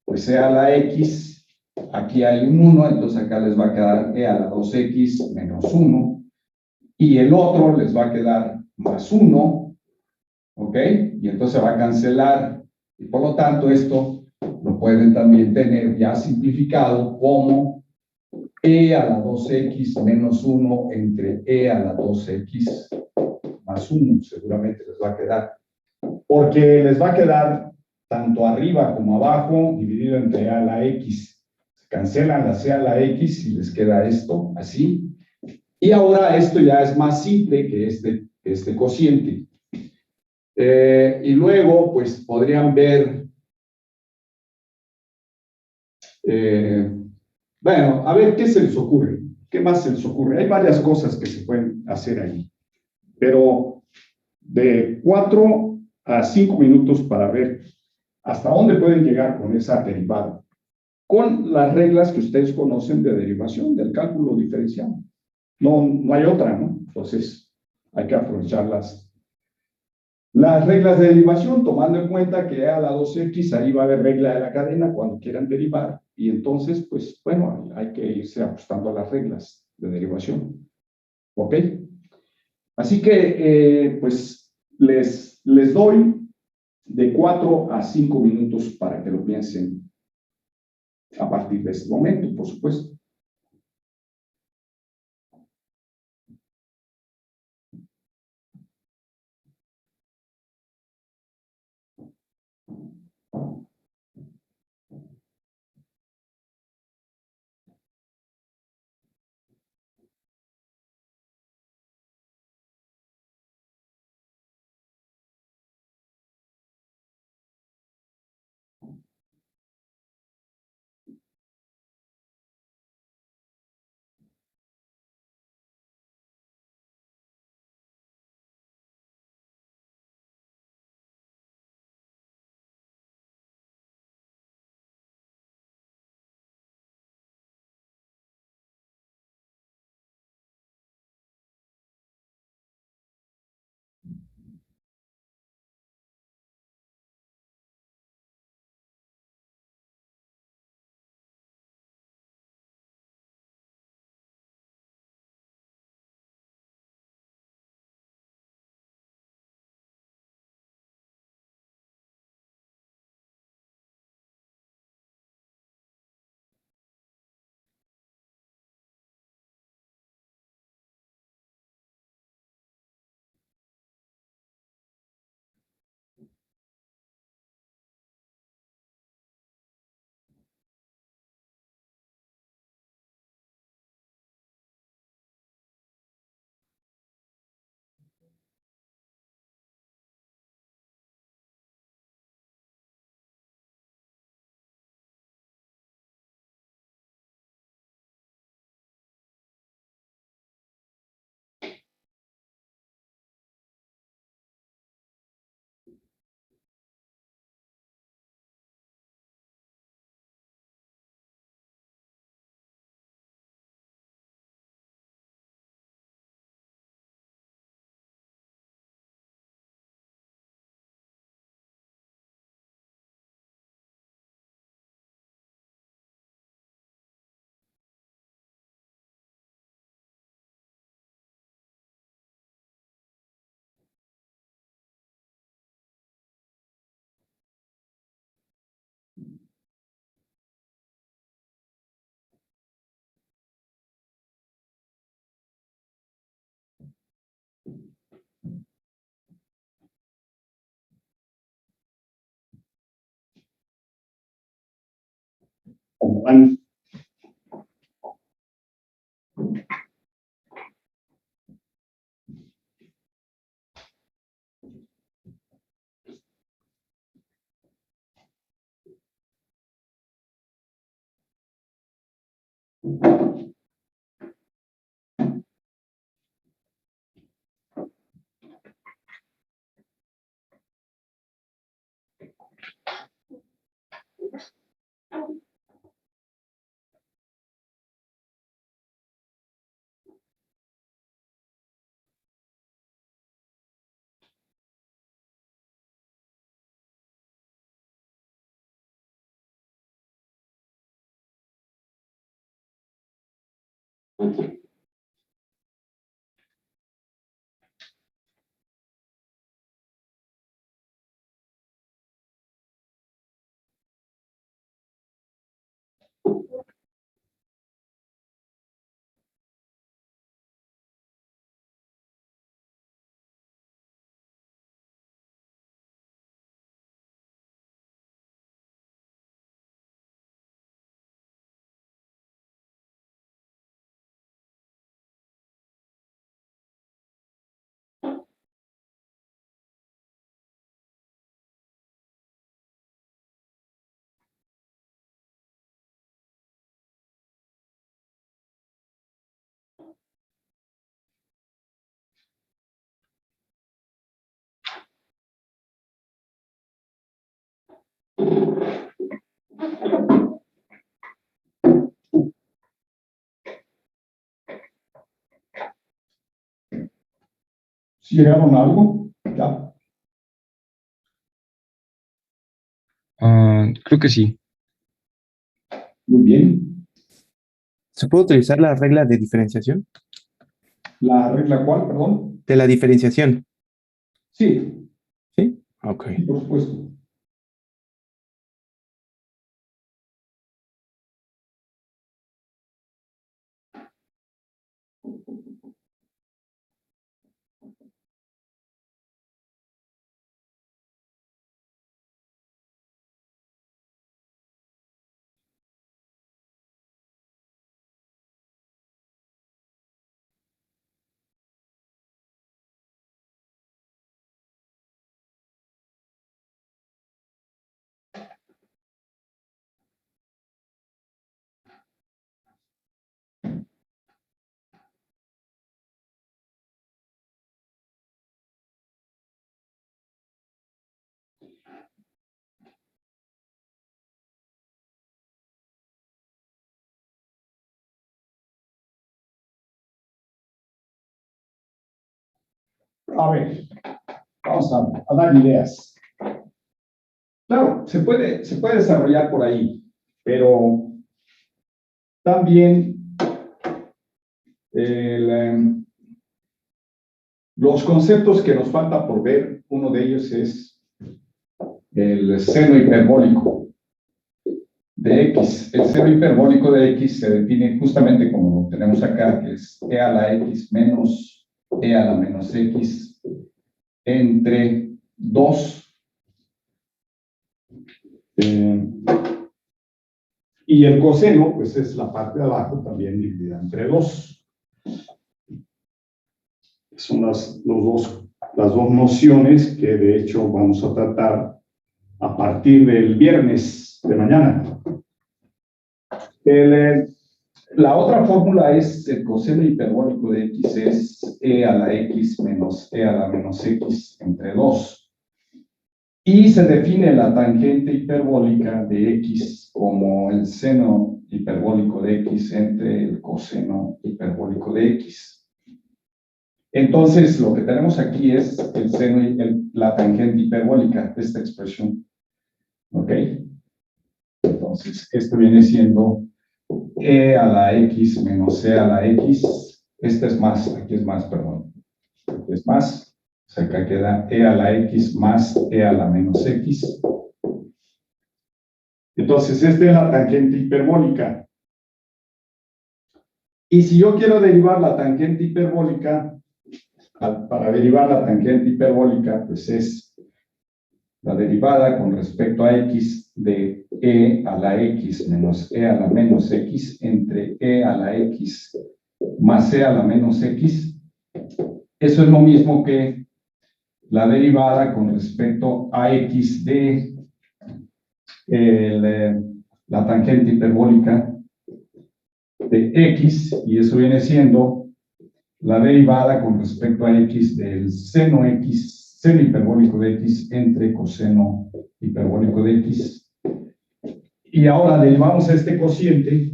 pues e a la x, aquí hay un 1, entonces acá les va a quedar e a la 2x menos 1, y el otro les va a quedar más 1, ¿ok? Y entonces va a cancelar, y por lo tanto esto lo pueden también tener ya simplificado como e a la 2x menos 1 entre e a la 2x más 1, seguramente les va a quedar. Porque les va a quedar tanto arriba como abajo dividido entre e a la x. Se cancelan la c a la x y les queda esto, así. Y ahora esto ya es más simple que este cociente. Y luego, pues podrían ver, bueno, a ver qué se les ocurre, qué más se les ocurre. Hay varias cosas que se pueden hacer ahí, pero de 4 a 5 minutos para ver hasta dónde pueden llegar con esa derivada, con las reglas que ustedes conocen de derivación, del cálculo diferencial. No hay otra, ¿no? Entonces, hay que aprovecharlas. Las reglas de derivación, tomando en cuenta que a la 2x ahí va a haber regla de la cadena cuando quieran derivar, y entonces, pues, bueno, hay que irse ajustando a las reglas de derivación. ¿Ok? Así que, pues, les doy de 4 a 5 minutos para que lo piensen a partir de este momento, por supuesto. Adán. ¿Sí llegaron a algo? Ya. Creo que sí. Muy bien. ¿Se puede utilizar la regla de diferenciación? ¿La regla cuál, perdón? De la diferenciación, Sí, ¿sí? Ok. sí, por supuesto. A ver, vamos a dar ideas. Claro, se puede desarrollar por ahí, pero también los conceptos que nos falta por ver, uno de ellos es el seno hiperbólico de X. El seno hiperbólico de X se define justamente como lo tenemos acá, que es e a la X menos e a la menos X entre 2. Y el coseno, pues es la parte de abajo también dividida entre 2. Son las dos nociones que de hecho vamos a tratar a partir del viernes de mañana. La otra fórmula es el coseno hiperbólico de X es e a la X menos e a la menos X entre 2. Y se define la tangente hiperbólica de X como el seno hiperbólico de X entre el coseno hiperbólico de X. Entonces, lo que tenemos aquí es el seno la tangente hiperbólica de esta expresión. ¿Ok? Entonces, esto viene siendo e a la X menos e a la X. Este es más, aquí es más, perdón. Aquí es más. O sea, acá queda e a la X más e a la menos X. Entonces, esta es la tangente hiperbólica. Y si yo quiero derivar la tangente hiperbólica, para derivar la tangente hiperbólica, pues es la derivada con respecto a x de e a la x menos e a la menos x entre e a la x más e a la menos x, eso es lo mismo que la derivada con respecto a x de la tangente hiperbólica de x, y eso viene siendo la derivada con respecto a x del seno x, seno hiperbólico de x entre coseno hiperbólico de x. Y ahora derivamos este cociente.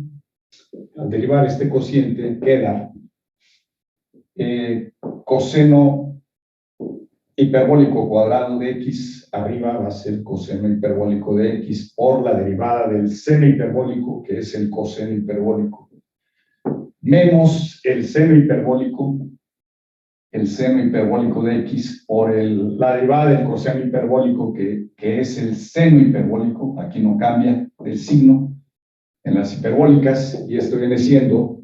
Al derivar este cociente queda coseno hiperbólico cuadrado de x, arriba va a ser coseno hiperbólico de x por la derivada del seno hiperbólico, que es el coseno hiperbólico, menos el seno hiperbólico de x por la derivada del coseno hiperbólico, que es el seno hiperbólico. Aquí no cambia el signo en las hiperbólicas, y esto viene siendo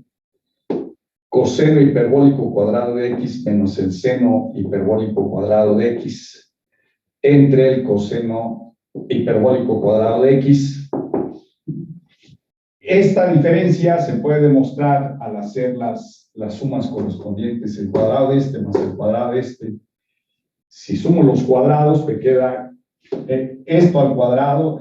coseno hiperbólico cuadrado de x menos el seno hiperbólico cuadrado de x entre el coseno hiperbólico cuadrado de x. Esta diferencia se puede demostrar al hacer las sumas correspondientes, el cuadrado de este más el cuadrado de este. Si sumo los cuadrados, me queda esto al cuadrado,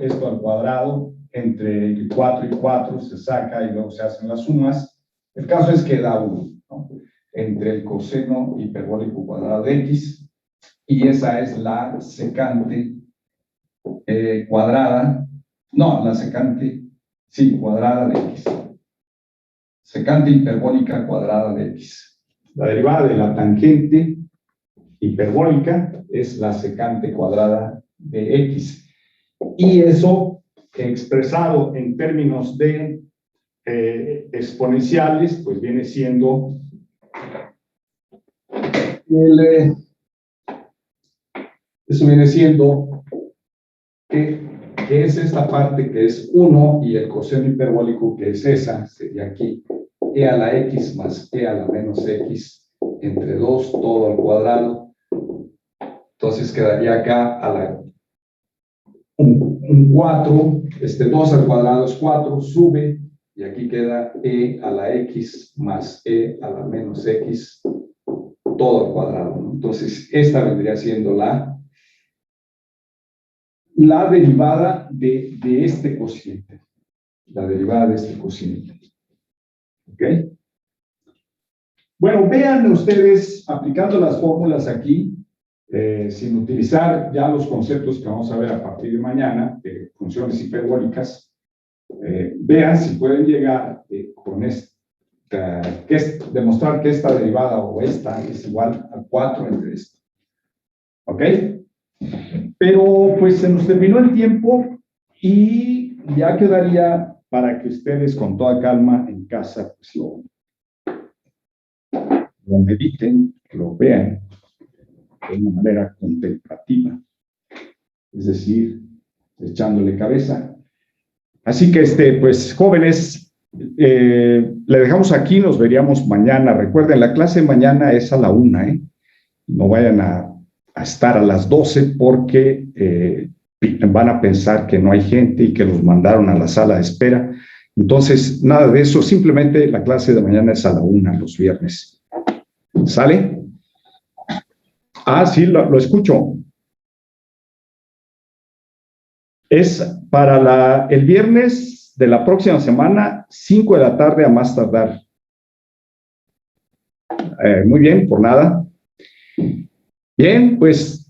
entre 4 y 4 se saca y luego se hacen las sumas. El caso es que da 1, ¿no?, entre el coseno hiperbólico cuadrado de x, y esa es la secante cuadrada, no, la secante, sí, cuadrada de x. Secante hiperbólica cuadrada de x. La derivada de la tangente hiperbólica es la secante cuadrada de x. Y eso expresado en términos de exponenciales, pues viene siendo eso viene siendo que es esta parte que es 1, y el coseno hiperbólico, que es esa, sería aquí e a la x más e a la menos x entre 2 todo al cuadrado. Entonces quedaría acá un 4, 2 al cuadrado es 4, sube, y aquí queda e a la x más e a la menos x todo al cuadrado, ¿no? Entonces esta vendría siendo la derivada de este cociente. La derivada de este cociente. ¿Ok? Bueno, vean ustedes, aplicando las fórmulas aquí, sin utilizar ya los conceptos que vamos a ver a partir de mañana, de funciones hiperbólicas, vean si pueden llegar con demostrar que esta derivada o esta es igual a 4 entre esto. ¿Ok? Pero pues se nos terminó el tiempo y ya quedaría para que ustedes con toda calma en casa pues lo mediten, lo vean de una manera contemplativa, es decir, echándole cabeza. Así que pues jóvenes, le dejamos aquí, nos veríamos mañana. Recuerden, la clase de mañana es a la 1, no vayan a estar a las 12 porque van a pensar que no hay gente y que los mandaron a la sala de espera. Entonces, nada de eso, simplemente la clase de mañana es a la 1 los viernes. ¿Sale? Ah, sí, lo escucho. Es para el viernes de la próxima semana, 5 de la tarde a más tardar. Muy bien, por nada. Bien, pues